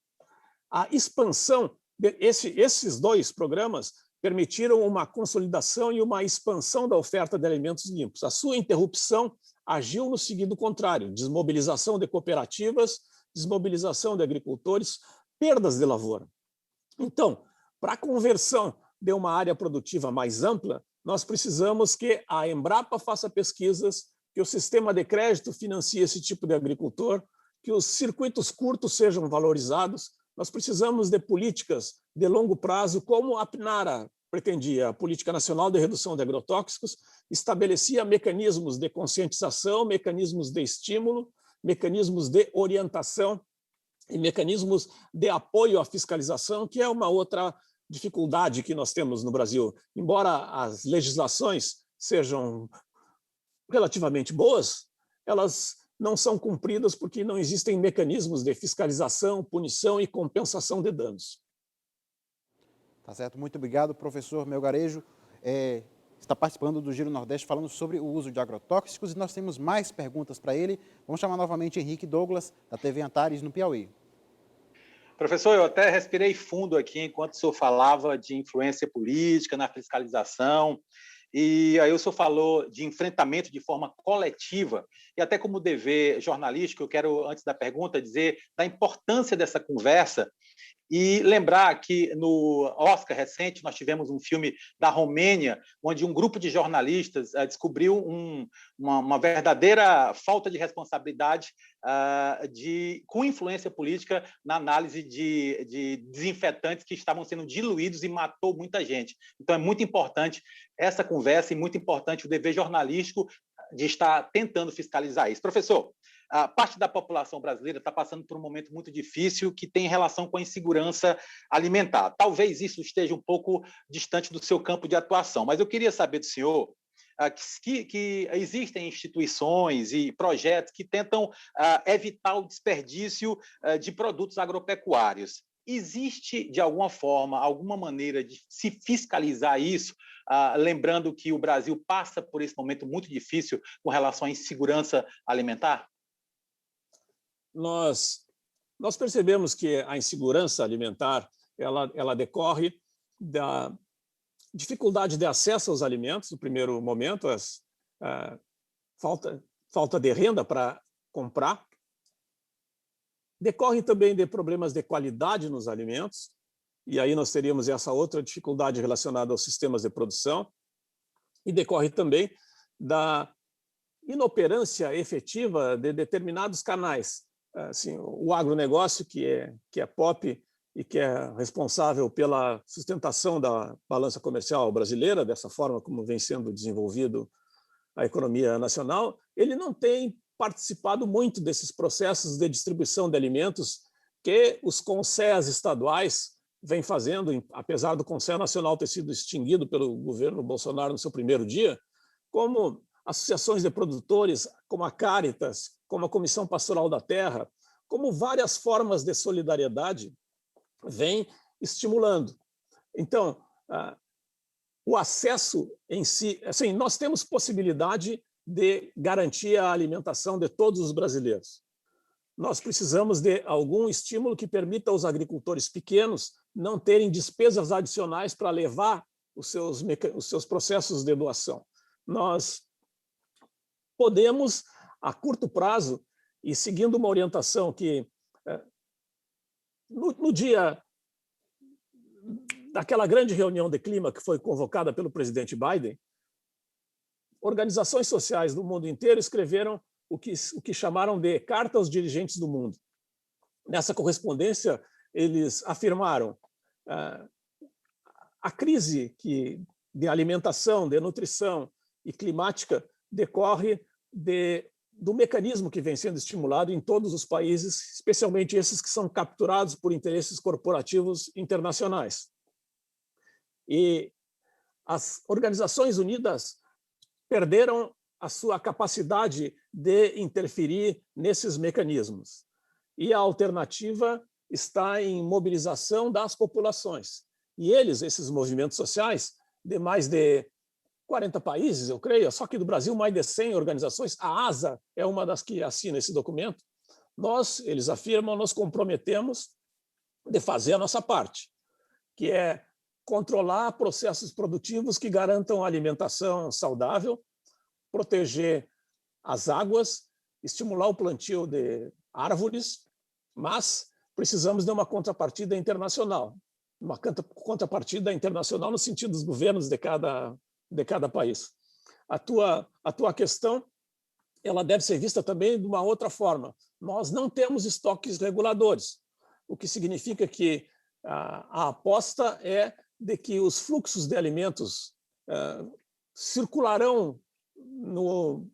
A expansão esses dois programas permitiram uma consolidação e uma expansão da oferta de alimentos limpos. A sua interrupção agiu no sentido contrário: desmobilização de cooperativas, desmobilização de agricultores, perdas de lavoura. Então, para a conversão de uma área produtiva mais ampla, nós precisamos que a Embrapa faça pesquisas, que o sistema de crédito financie esse tipo de agricultor, que os circuitos curtos sejam valorizados. Nós precisamos de políticas de longo prazo, como a PNARA pretendia, a Política Nacional de Redução de Agrotóxicos, estabelecia mecanismos de conscientização, mecanismos de estímulo, mecanismos de orientação e mecanismos de apoio à fiscalização, que é uma outra dificuldade que nós temos no Brasil. Embora as legislações sejam relativamente boas, elas não são cumpridas porque não existem mecanismos de fiscalização, punição e compensação de danos. Tá certo, muito obrigado, professor Melgarejo. Está participando do Giro Nordeste falando sobre o uso de agrotóxicos e nós temos mais perguntas para ele. Vamos chamar novamente Henrique Douglas, da TV Antares, no Piauí. Professor, eu até respirei fundo aqui enquanto o senhor falava de influência política na fiscalização, e aí o senhor falou de enfrentamento de forma coletiva, e até como dever jornalístico, eu quero, antes da pergunta, dizer da importância dessa conversa e lembrar que no Oscar recente nós tivemos um filme da Romênia, onde um grupo de jornalistas descobriu uma verdadeira falta de responsabilidade com influência política na análise de desinfetantes que estavam sendo diluídos e matou muita gente. Então é muito importante essa conversa e muito importante o dever jornalístico de estar tentando fiscalizar isso. Professor, a parte da população brasileira está passando por um momento muito difícil que tem relação com a insegurança alimentar. Talvez isso esteja um pouco distante do seu campo de atuação, mas eu queria saber do senhor que existem instituições e projetos que tentam evitar o desperdício de produtos agropecuários. Existe, de alguma forma, alguma maneira de se fiscalizar isso, lembrando que o Brasil passa por esse momento muito difícil com relação à insegurança alimentar? Nós percebemos que a insegurança alimentar ela decorre da dificuldade de acesso aos alimentos, no primeiro momento, falta de renda para comprar. Decorre também de problemas de qualidade nos alimentos, e aí nós teríamos essa outra dificuldade relacionada aos sistemas de produção, e decorre também da inoperância efetiva de determinados canais. Assim, o agronegócio, que é pop e que é responsável pela sustentação da balança comercial brasileira, dessa forma como vem sendo desenvolvido a economia nacional, ele não tem participado muito desses processos de distribuição de alimentos que os CONSEAs estaduais vêm fazendo, apesar do CONSEA nacional ter sido extinguido pelo governo Bolsonaro no seu primeiro dia, como associações de produtores, como a Caritas, como a Comissão Pastoral da Terra, como várias formas de solidariedade vem estimulando. Então, o acesso em si, assim, nós temos possibilidade de garantir a alimentação de todos os brasileiros. Nós precisamos de algum estímulo que permita aos agricultores pequenos não terem despesas adicionais para levar os seus processos de doação. Nós podemos, a curto prazo, e seguindo uma orientação que, no dia daquela grande reunião de clima que foi convocada pelo presidente Biden, organizações sociais do mundo inteiro escreveram o que chamaram de Carta aos Dirigentes do Mundo. Nessa correspondência, eles afirmaram a crise de alimentação, de nutrição e climática decorre do mecanismo que vem sendo estimulado em todos os países, especialmente esses que são capturados por interesses corporativos internacionais. E as Organizações Unidas perderam a sua capacidade de interferir nesses mecanismos. E a alternativa está em mobilização das populações. E esses movimentos sociais, de mais de 40 países, eu creio, só que do Brasil mais de 100 organizações, a ASA é uma das que assina esse documento, eles afirmam, nos comprometemos de fazer a nossa parte, que é controlar processos produtivos que garantam a alimentação saudável, proteger as águas, estimular o plantio de árvores, mas precisamos de uma contrapartida internacional, no sentido dos governos de cada país. A tua questão ela deve ser vista também de uma outra forma. Nós não temos estoques reguladores, o que significa que a aposta é de que os fluxos de alimentos circularão no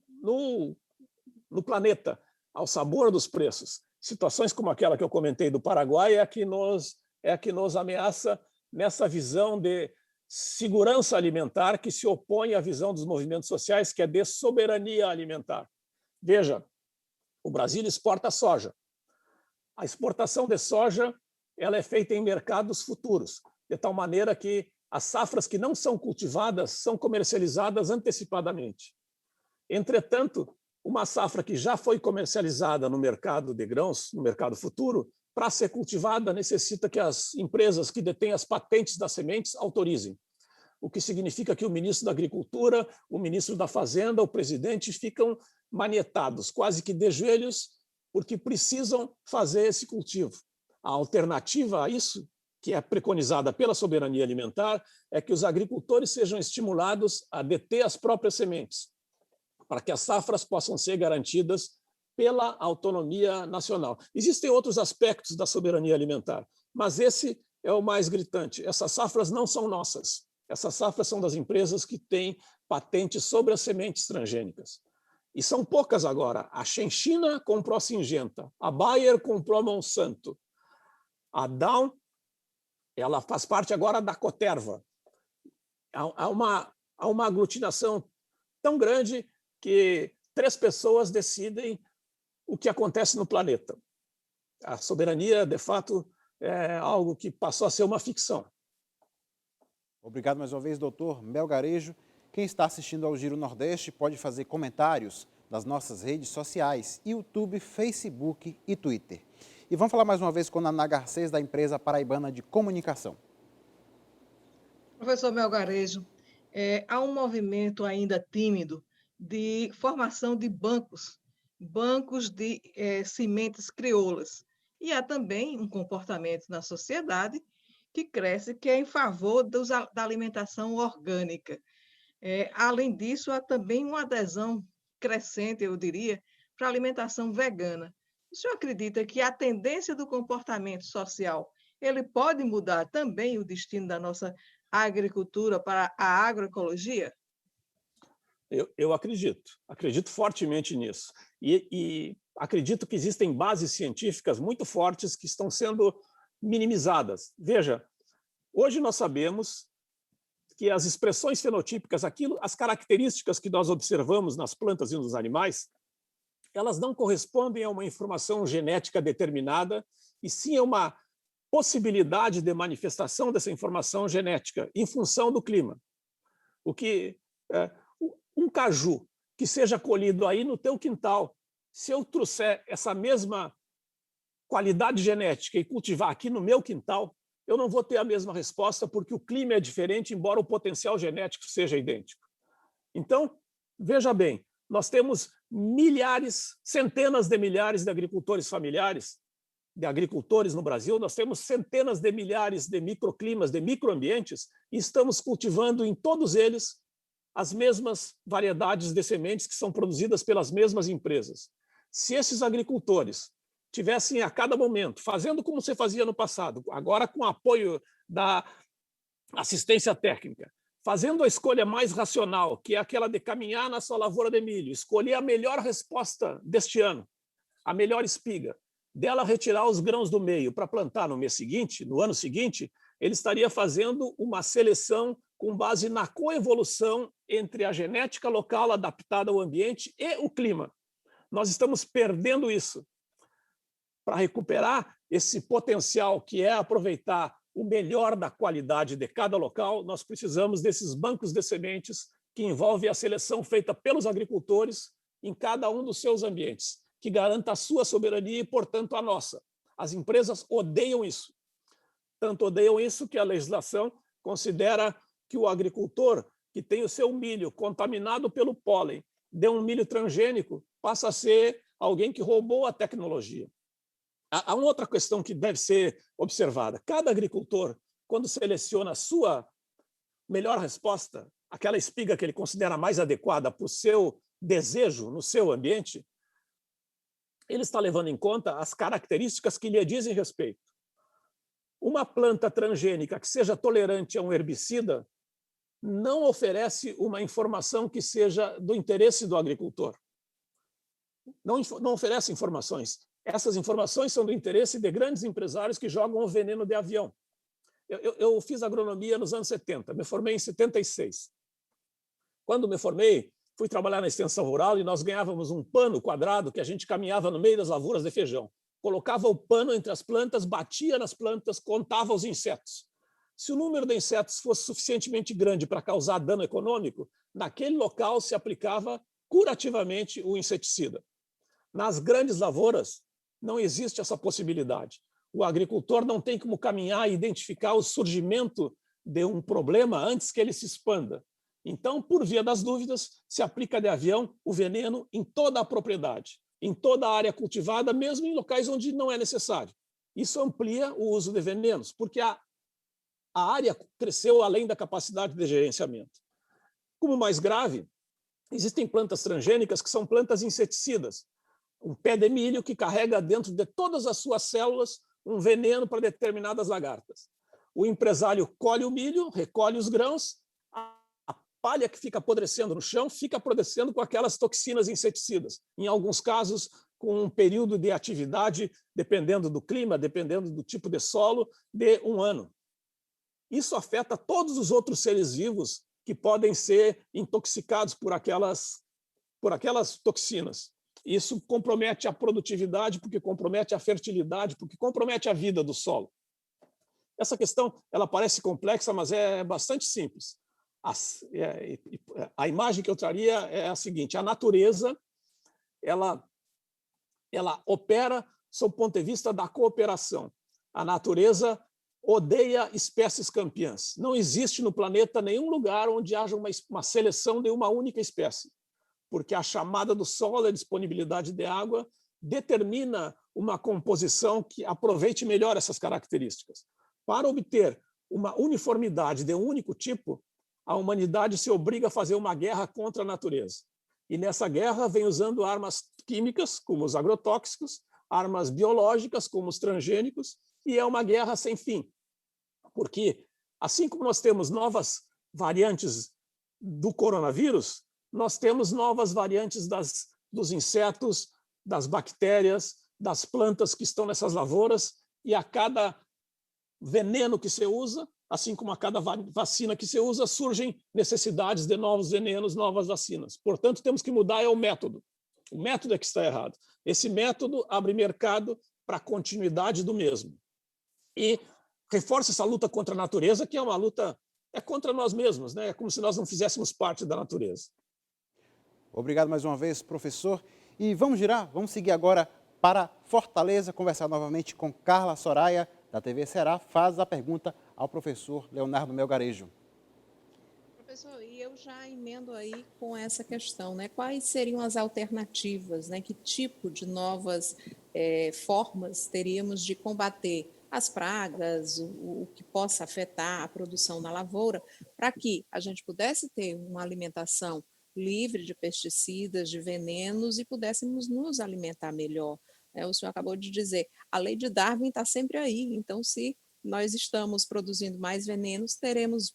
planeta ao sabor dos preços. Situações como aquela que eu comentei do Paraguai é a que nos ameaça nessa visão de segurança alimentar que se opõe à visão dos movimentos sociais, que é de soberania alimentar. Veja, o Brasil exporta soja. A exportação de soja ela é feita em mercados futuros, de tal maneira que as safras que não são cultivadas são comercializadas antecipadamente. Entretanto, uma safra que já foi comercializada no mercado de grãos, no mercado futuro, para ser cultivada, necessita que as empresas que detêm as patentes das sementes autorizem. O que significa que o ministro da Agricultura, o ministro da Fazenda, o presidente ficam manietados, quase que de joelhos, porque precisam fazer esse cultivo. A alternativa a isso, que é preconizada pela soberania alimentar, é que os agricultores sejam estimulados a deter as próprias sementes, para que as safras possam ser garantidas pela autonomia nacional. Existem outros aspectos da soberania alimentar, mas esse é o mais gritante. Essas safras não são nossas. Essas safras são das empresas que têm patentes sobre as sementes transgênicas. E são poucas agora. A Xenchina comprou a Syngenta, a Bayer comprou a Monsanto, a Dow ela faz parte agora da Coterva. Há uma aglutinação tão grande que 3 pessoas decidem o que acontece no planeta. A soberania, de fato, é algo que passou a ser uma ficção. Obrigado mais uma vez, doutor Melgarejo. Quem está assistindo ao Giro Nordeste pode fazer comentários nas nossas redes sociais, YouTube, Facebook e Twitter. E vamos falar mais uma vez com a Naná Garcês, da empresa Paraibana de Comunicação. Professor Melgarejo, há um movimento ainda tímido de formação de bancos de sementes crioulas. E há também um comportamento na sociedade que cresce, que é em favor da alimentação orgânica. Além disso, há também uma adesão crescente, eu diria, para a alimentação vegana. O senhor acredita que a tendência do comportamento social ele pode mudar também o destino da nossa agricultura para a agroecologia? Eu acredito fortemente nisso. E acredito que existem bases científicas muito fortes que estão sendo minimizadas. Veja, hoje nós sabemos que as expressões fenotípicas, as características que nós observamos nas plantas e nos animais, elas não correspondem a uma informação genética determinada, e sim a uma possibilidade de manifestação dessa informação genética em função do clima. Um caju que seja colhido aí no teu quintal, se eu trouxer essa mesma qualidade genética e cultivar aqui no meu quintal, eu não vou ter a mesma resposta, porque o clima é diferente, embora o potencial genético seja idêntico. Então, veja bem, nós temos centenas de milhares de agricultores familiares, de agricultores no Brasil, nós temos centenas de milhares de microclimas, de microambientes, e estamos cultivando em todos eles as mesmas variedades de sementes que são produzidas pelas mesmas empresas. Se esses agricultores tivessem a cada momento, fazendo como você fazia no passado, agora com apoio da assistência técnica, fazendo a escolha mais racional, que é aquela de caminhar na sua lavoura de milho, escolher a melhor resposta deste ano, a melhor espiga, dela retirar os grãos do meio para plantar no mês seguinte, no ano seguinte, ele estaria fazendo uma seleção com base na coevolução entre a genética local adaptada ao ambiente e o clima. Nós estamos perdendo isso. Para recuperar esse potencial, que é aproveitar o melhor da qualidade de cada local, nós precisamos desses bancos de sementes que envolvem a seleção feita pelos agricultores em cada um dos seus ambientes, que garanta a sua soberania e, portanto, a nossa. As empresas odeiam isso. Tanto odeiam isso que a legislação considera que o agricultor que tem o seu milho contaminado pelo pólen, de um milho transgênico, passa a ser alguém que roubou a tecnologia. Há uma outra questão que deve ser observada. Cada agricultor, quando seleciona a sua melhor resposta, aquela espiga que ele considera mais adequada para o seu desejo no seu ambiente, ele está levando em conta as características que lhe dizem respeito. Uma planta transgênica que seja tolerante a um herbicida não oferece uma informação que seja do interesse do agricultor. Não oferece informações. Essas informações são do interesse de grandes empresários que jogam o veneno de avião. Eu fiz agronomia nos anos 70, me formei em 76. Quando me formei, fui trabalhar na extensão rural e nós ganhávamos um pano quadrado que a gente caminhava no meio das lavouras de feijão. Colocava o pano entre as plantas, batia nas plantas, contava os insetos. Se o número de insetos fosse suficientemente grande para causar dano econômico, naquele local se aplicava curativamente o inseticida. Nas grandes lavouras, não existe essa possibilidade. O agricultor não tem como caminhar e identificar o surgimento de um problema antes que ele se expanda. Então, por via das dúvidas, se aplica de avião o veneno em toda a propriedade, em toda a área cultivada, mesmo em locais onde não é necessário. Isso amplia o uso de venenos, porque a área cresceu além da capacidade de gerenciamento. Como mais grave, existem plantas transgênicas que são plantas inseticidas. Um pé de milho que carrega dentro de todas as suas células um veneno para determinadas lagartas. O empresário colhe o milho, recolhe os grãos, a palha que fica apodrecendo no chão fica apodrecendo com aquelas toxinas inseticidas. Em alguns casos, com um período de atividade, dependendo do clima, dependendo do tipo de solo, de 1 ano. Isso afeta todos os outros seres vivos que podem ser intoxicados por aquelas toxinas. Isso compromete a produtividade, porque compromete a fertilidade, porque compromete a vida do solo. Essa questão ela parece complexa, mas é bastante simples. A imagem que eu traria é a seguinte: a natureza ela opera sob o ponto de vista da cooperação. A natureza odeia espécies campeãs. Não existe no planeta nenhum lugar onde haja uma seleção de uma única espécie, porque a chamada do sol, a disponibilidade de água, determina uma composição que aproveite melhor essas características. Para obter uma uniformidade de um único tipo, a humanidade se obriga a fazer uma guerra contra a natureza. E nessa guerra vem usando armas químicas, como os agrotóxicos, armas biológicas, como os transgênicos, e é uma guerra sem fim. Porque, assim como nós temos novas variantes do coronavírus, nós temos novas variantes dos insetos, das bactérias, das plantas que estão nessas lavouras, e a cada veneno que se usa, assim como a cada vacina que se usa, surgem necessidades de novos venenos, novas vacinas. Portanto, temos que mudar o método. O método é que está errado. Esse método abre mercado para a continuidade do mesmo. E reforça essa luta contra a natureza, que é uma luta contra nós mesmos, né? É como se nós não fizéssemos parte da natureza. Obrigado mais uma vez, professor. E vamos seguir agora para Fortaleza, conversar novamente com Carla Soraya, da TV Ceará, faz a pergunta ao professor Leonardo Melgarejo. Professor, e eu já emendo aí com essa questão, né? Quais seriam as alternativas, né? Que tipo de novas formas teríamos de combater as pragas, o que possa afetar a produção na lavoura, para que a gente pudesse ter uma alimentação livre de pesticidas, de venenos e pudéssemos nos alimentar melhor. O senhor acabou de dizer, a lei de Darwin está sempre aí, então se nós estamos produzindo mais venenos, teremos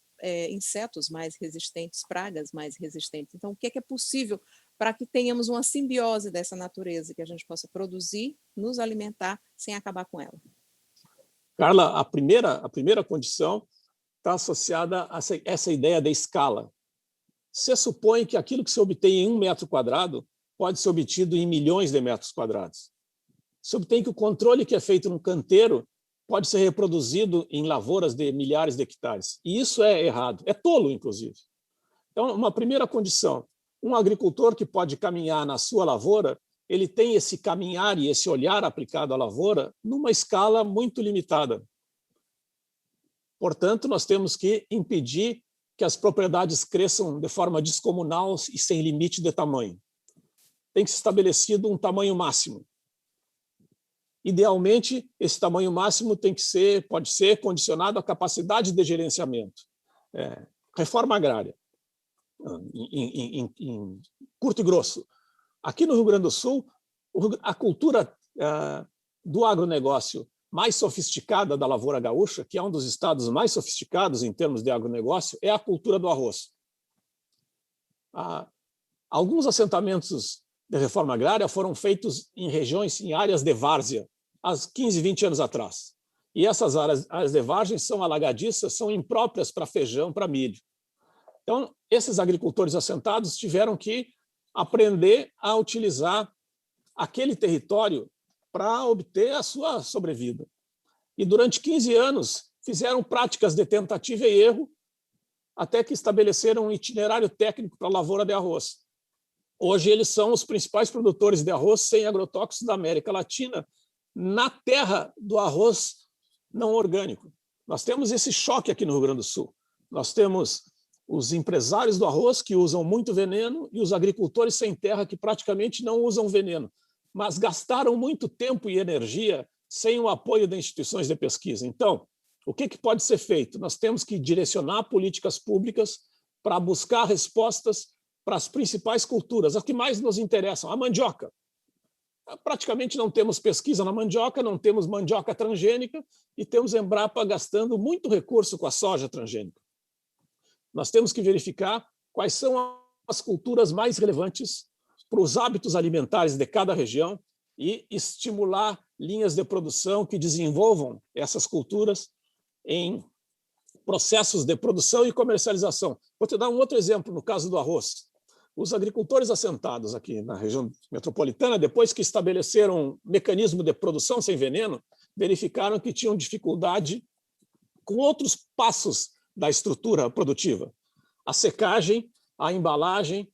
insetos mais resistentes, pragas mais resistentes. Então, o que é possível para que tenhamos uma simbiose dessa natureza, que a gente possa produzir, nos alimentar, sem acabar com ela? Carla, a primeira condição está associada a essa ideia da escala. Você supõe que aquilo que se obtém em 1 metro quadrado pode ser obtido em milhões de metros quadrados. Se obtém que o controle que é feito num canteiro pode ser reproduzido em lavouras de milhares de hectares. E isso é errado, é tolo, inclusive. Então, uma primeira condição, um agricultor que pode caminhar na sua lavoura, ele tem esse caminhar e esse olhar aplicado à lavoura numa escala muito limitada. Portanto, nós temos que impedir que as propriedades cresçam de forma descomunal e sem limite de tamanho. Tem que ser estabelecido um tamanho máximo. Idealmente, esse tamanho máximo pode ser condicionado à capacidade de gerenciamento. Reforma agrária, em curto e grosso. Aqui no Rio Grande do Sul, a cultura do agronegócio mais sofisticada da lavoura gaúcha, que é um dos estados mais sofisticados em termos de agronegócio, é a cultura do arroz. Alguns assentamentos de reforma agrária foram feitos em regiões, em áreas de várzea, há 15, 20 anos atrás. E essas áreas de vargem são alagadiças, são impróprias para feijão, para milho. Então, esses agricultores assentados tiveram que aprender a utilizar aquele território para obter a sua sobrevida. E durante 15 anos fizeram práticas de tentativa e erro até que estabeleceram um itinerário técnico para a lavoura de arroz. Hoje eles são os principais produtores de arroz sem agrotóxicos da América Latina, na terra do arroz não orgânico. Nós temos esse choque aqui no Rio Grande do Sul. Nós temos os empresários do arroz que usam muito veneno e os agricultores sem terra que praticamente não usam veneno, mas gastaram muito tempo e energia sem o apoio de instituições de pesquisa. Então, o que pode ser feito? Nós temos que direcionar políticas públicas para buscar respostas para as principais culturas, as que mais nos interessam. A mandioca. Praticamente não temos pesquisa na mandioca, não temos mandioca transgênica e temos Embrapa gastando muito recurso com a soja transgênica. Nós temos que verificar quais são as culturas mais relevantes para os hábitos alimentares de cada região e estimular linhas de produção que desenvolvam essas culturas em processos de produção e comercialização. Vou te dar um outro exemplo no caso do arroz. Os agricultores assentados aqui na região metropolitana, depois que estabeleceram um mecanismo de produção sem veneno, verificaram que tinham dificuldade com outros passos da estrutura produtiva. A secagem, a embalagem,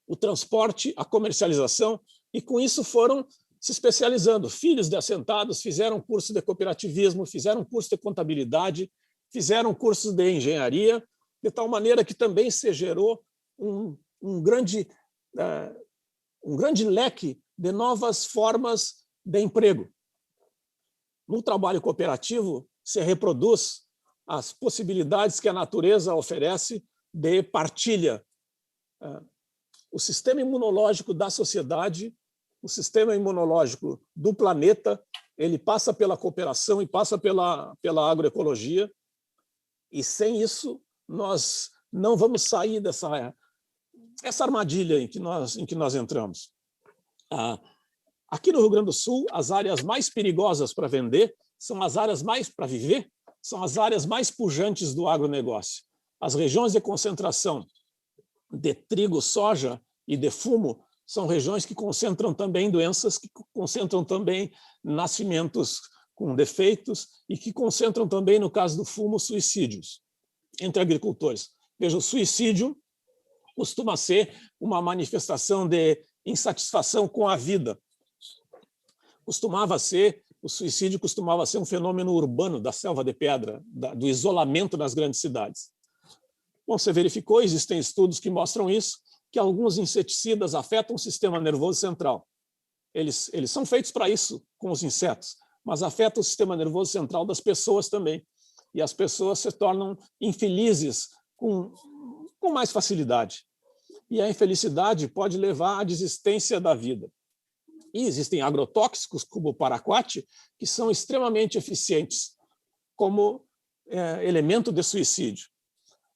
o transporte, a comercialização, e com isso foram se especializando. Filhos de assentados fizeram curso de cooperativismo, fizeram curso de contabilidade, fizeram cursos de engenharia, de tal maneira que também se gerou um grande leque de novas formas de emprego. No trabalho cooperativo, se reproduz as possibilidades que a natureza oferece de partilha. O sistema imunológico da sociedade, o sistema imunológico do planeta, ele passa pela cooperação e passa pela agroecologia, e sem isso nós não vamos sair dessa armadilha em que nós entramos. Aqui no Rio Grande do Sul, as áreas mais perigosas para vender são as áreas mais para viver, são as áreas mais pujantes do agronegócio. As regiões de concentração de trigo, soja e de fumo são regiões que concentram também doenças, que concentram também nascimentos com defeitos e que concentram também, no caso do fumo, suicídios entre agricultores. Veja, o suicídio costuma ser uma manifestação de insatisfação com a vida. O suicídio costumava ser um fenômeno urbano da selva de pedra, do isolamento nas grandes cidades. Bom, você verificou, existem estudos que mostram isso, que alguns inseticidas afetam o sistema nervoso central. Eles são feitos para isso, com os insetos, mas afetam o sistema nervoso central das pessoas também. E as pessoas se tornam infelizes com mais facilidade. E a infelicidade pode levar à desistência da vida. E existem agrotóxicos, como o paraquat, que são extremamente eficientes como elemento de suicídio.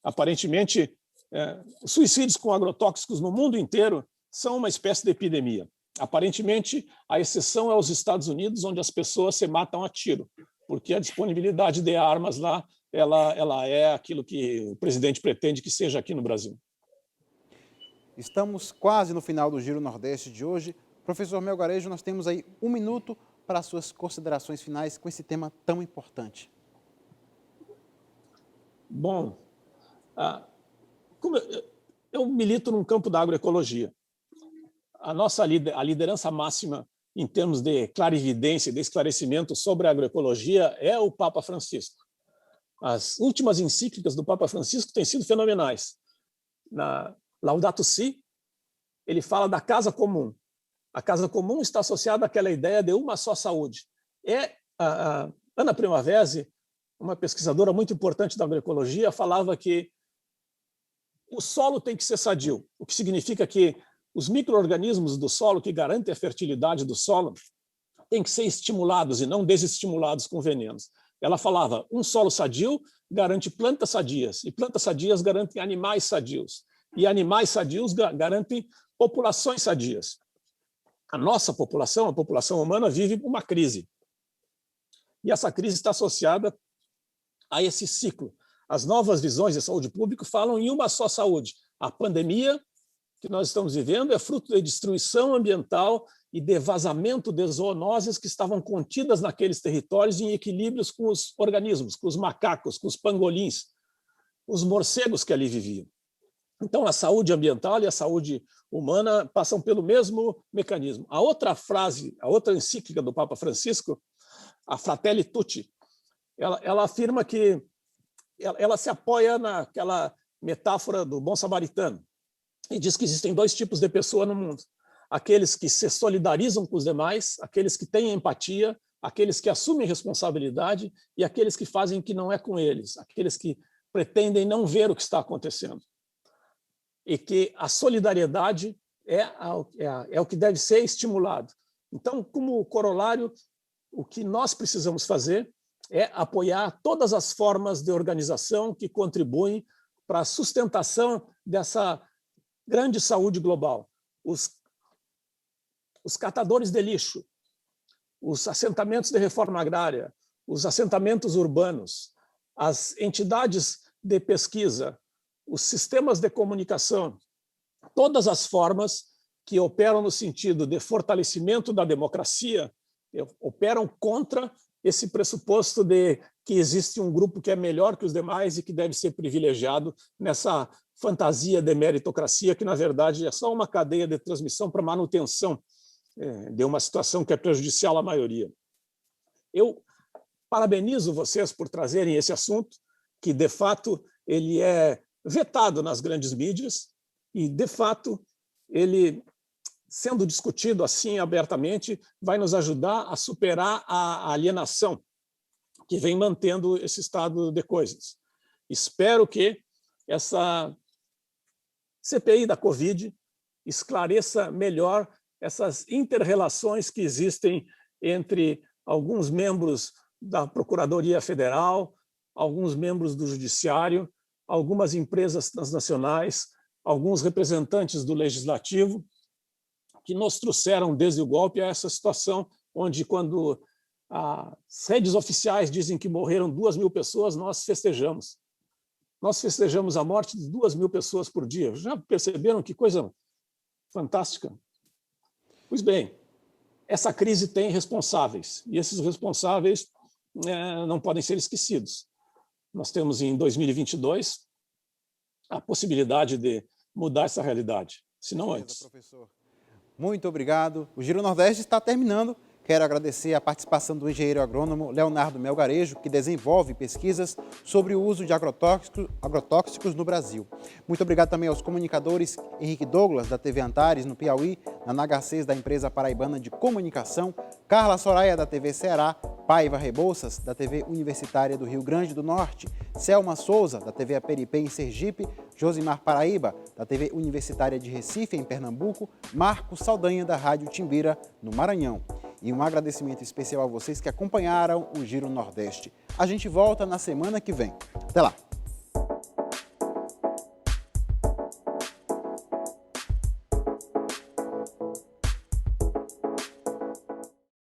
Aparentemente, os suicídios com agrotóxicos no mundo inteiro são uma espécie de epidemia. Aparentemente, a exceção é os Estados Unidos, onde as pessoas se matam a tiro, porque a disponibilidade de armas lá ela é aquilo que o presidente pretende que seja aqui no Brasil. Estamos quase no final do Giro Nordeste de hoje. Professor Melgarejo, nós temos aí 1 minuto para as suas considerações finais com esse tema tão importante. Bom, como eu milito num campo da agroecologia. A liderança máxima em termos de clarividência e de esclarecimento sobre a agroecologia é o Papa Francisco. As últimas encíclicas do Papa Francisco têm sido fenomenais. Na Laudato Si, ele fala da casa comum. A casa comum está associada àquela ideia de uma só saúde. A Ana Primavesi, uma pesquisadora muito importante da agroecologia, falava que o solo tem que ser sadio, o que significa que os micro-organismos do solo, que garantem a fertilidade do solo, têm que ser estimulados e não desestimulados com venenos. Ela falava, um solo sadio garante plantas sadias, e plantas sadias garantem animais sadios, e animais sadios garantem populações sadias. A nossa população, a população humana, vive uma crise. E essa crise está associada a esse ciclo. As novas visões de saúde pública falam em uma só saúde. A pandemia que nós estamos vivendo é fruto de destruição ambiental e de vazamento de zoonoses que estavam contidas naqueles territórios em equilíbrios com os organismos, com os macacos, com os pangolins, os morcegos que ali viviam. Então, a saúde ambiental e a saúde humana passam pelo mesmo mecanismo. A outra frase, a outra encíclica do Papa Francisco, a Fratelli Tutti, ela afirma que ela se apoia naquela metáfora do bom samaritano e diz que existem 2 tipos de pessoa no mundo. Aqueles que se solidarizam com os demais, aqueles que têm empatia, aqueles que assumem responsabilidade e aqueles que fazem que não é com eles, aqueles que pretendem não ver o que está acontecendo. E que a solidariedade é o que deve ser estimulado. Então, como corolário, o que nós precisamos fazer é apoiar todas as formas de organização que contribuem para a sustentação dessa grande saúde global. Os catadores de lixo, os assentamentos de reforma agrária, os assentamentos urbanos, as entidades de pesquisa, os sistemas de comunicação, todas as formas que operam no sentido de fortalecimento da democracia operam contra esse pressuposto de que existe um grupo que é melhor que os demais e que deve ser privilegiado nessa fantasia de meritocracia, que, na verdade, é só uma cadeia de transmissão para manutenção de uma situação que é prejudicial à maioria. Eu parabenizo vocês por trazerem esse assunto, que, de fato, ele é vetado nas grandes mídias e, de fato, ele, sendo discutido assim abertamente, vai nos ajudar a superar a alienação que vem mantendo esse estado de coisas. Espero que essa CPI da Covid esclareça melhor essas inter-relações que existem entre alguns membros da Procuradoria Federal, alguns membros do Judiciário, algumas empresas transnacionais, alguns representantes do Legislativo, que nos trouxeram desde o golpe a essa situação onde, quando as redes oficiais dizem que morreram 2.000 pessoas, nós festejamos. Nós festejamos a morte de 2.000 pessoas por dia. Já perceberam que coisa fantástica? Pois bem, essa crise tem responsáveis, e esses responsáveis não podem ser esquecidos. Nós temos, em 2022, a possibilidade de mudar essa realidade, se não antes. Professor. Muito obrigado. O Giro Nordeste está terminando. Quero agradecer a participação do engenheiro agrônomo Leonardo Melgarejo, que desenvolve pesquisas sobre o uso de agrotóxicos no Brasil. Muito obrigado também aos comunicadores Henrique Douglas, da TV Antares, no Piauí, Naná Garcês, da empresa paraibana de comunicação, Carla Soraya, da TV Ceará, Paiva Rebouças, da TV Universitária do Rio Grande do Norte, Selma Souza, da TV Aperipê, em Sergipe, Josimar Paraíba, da TV Universitária de Recife, em Pernambuco, Marcos Saldanha, da Rádio Timbira, no Maranhão. E um agradecimento especial a vocês que acompanharam o Giro Nordeste. A gente volta na semana que vem. Até lá!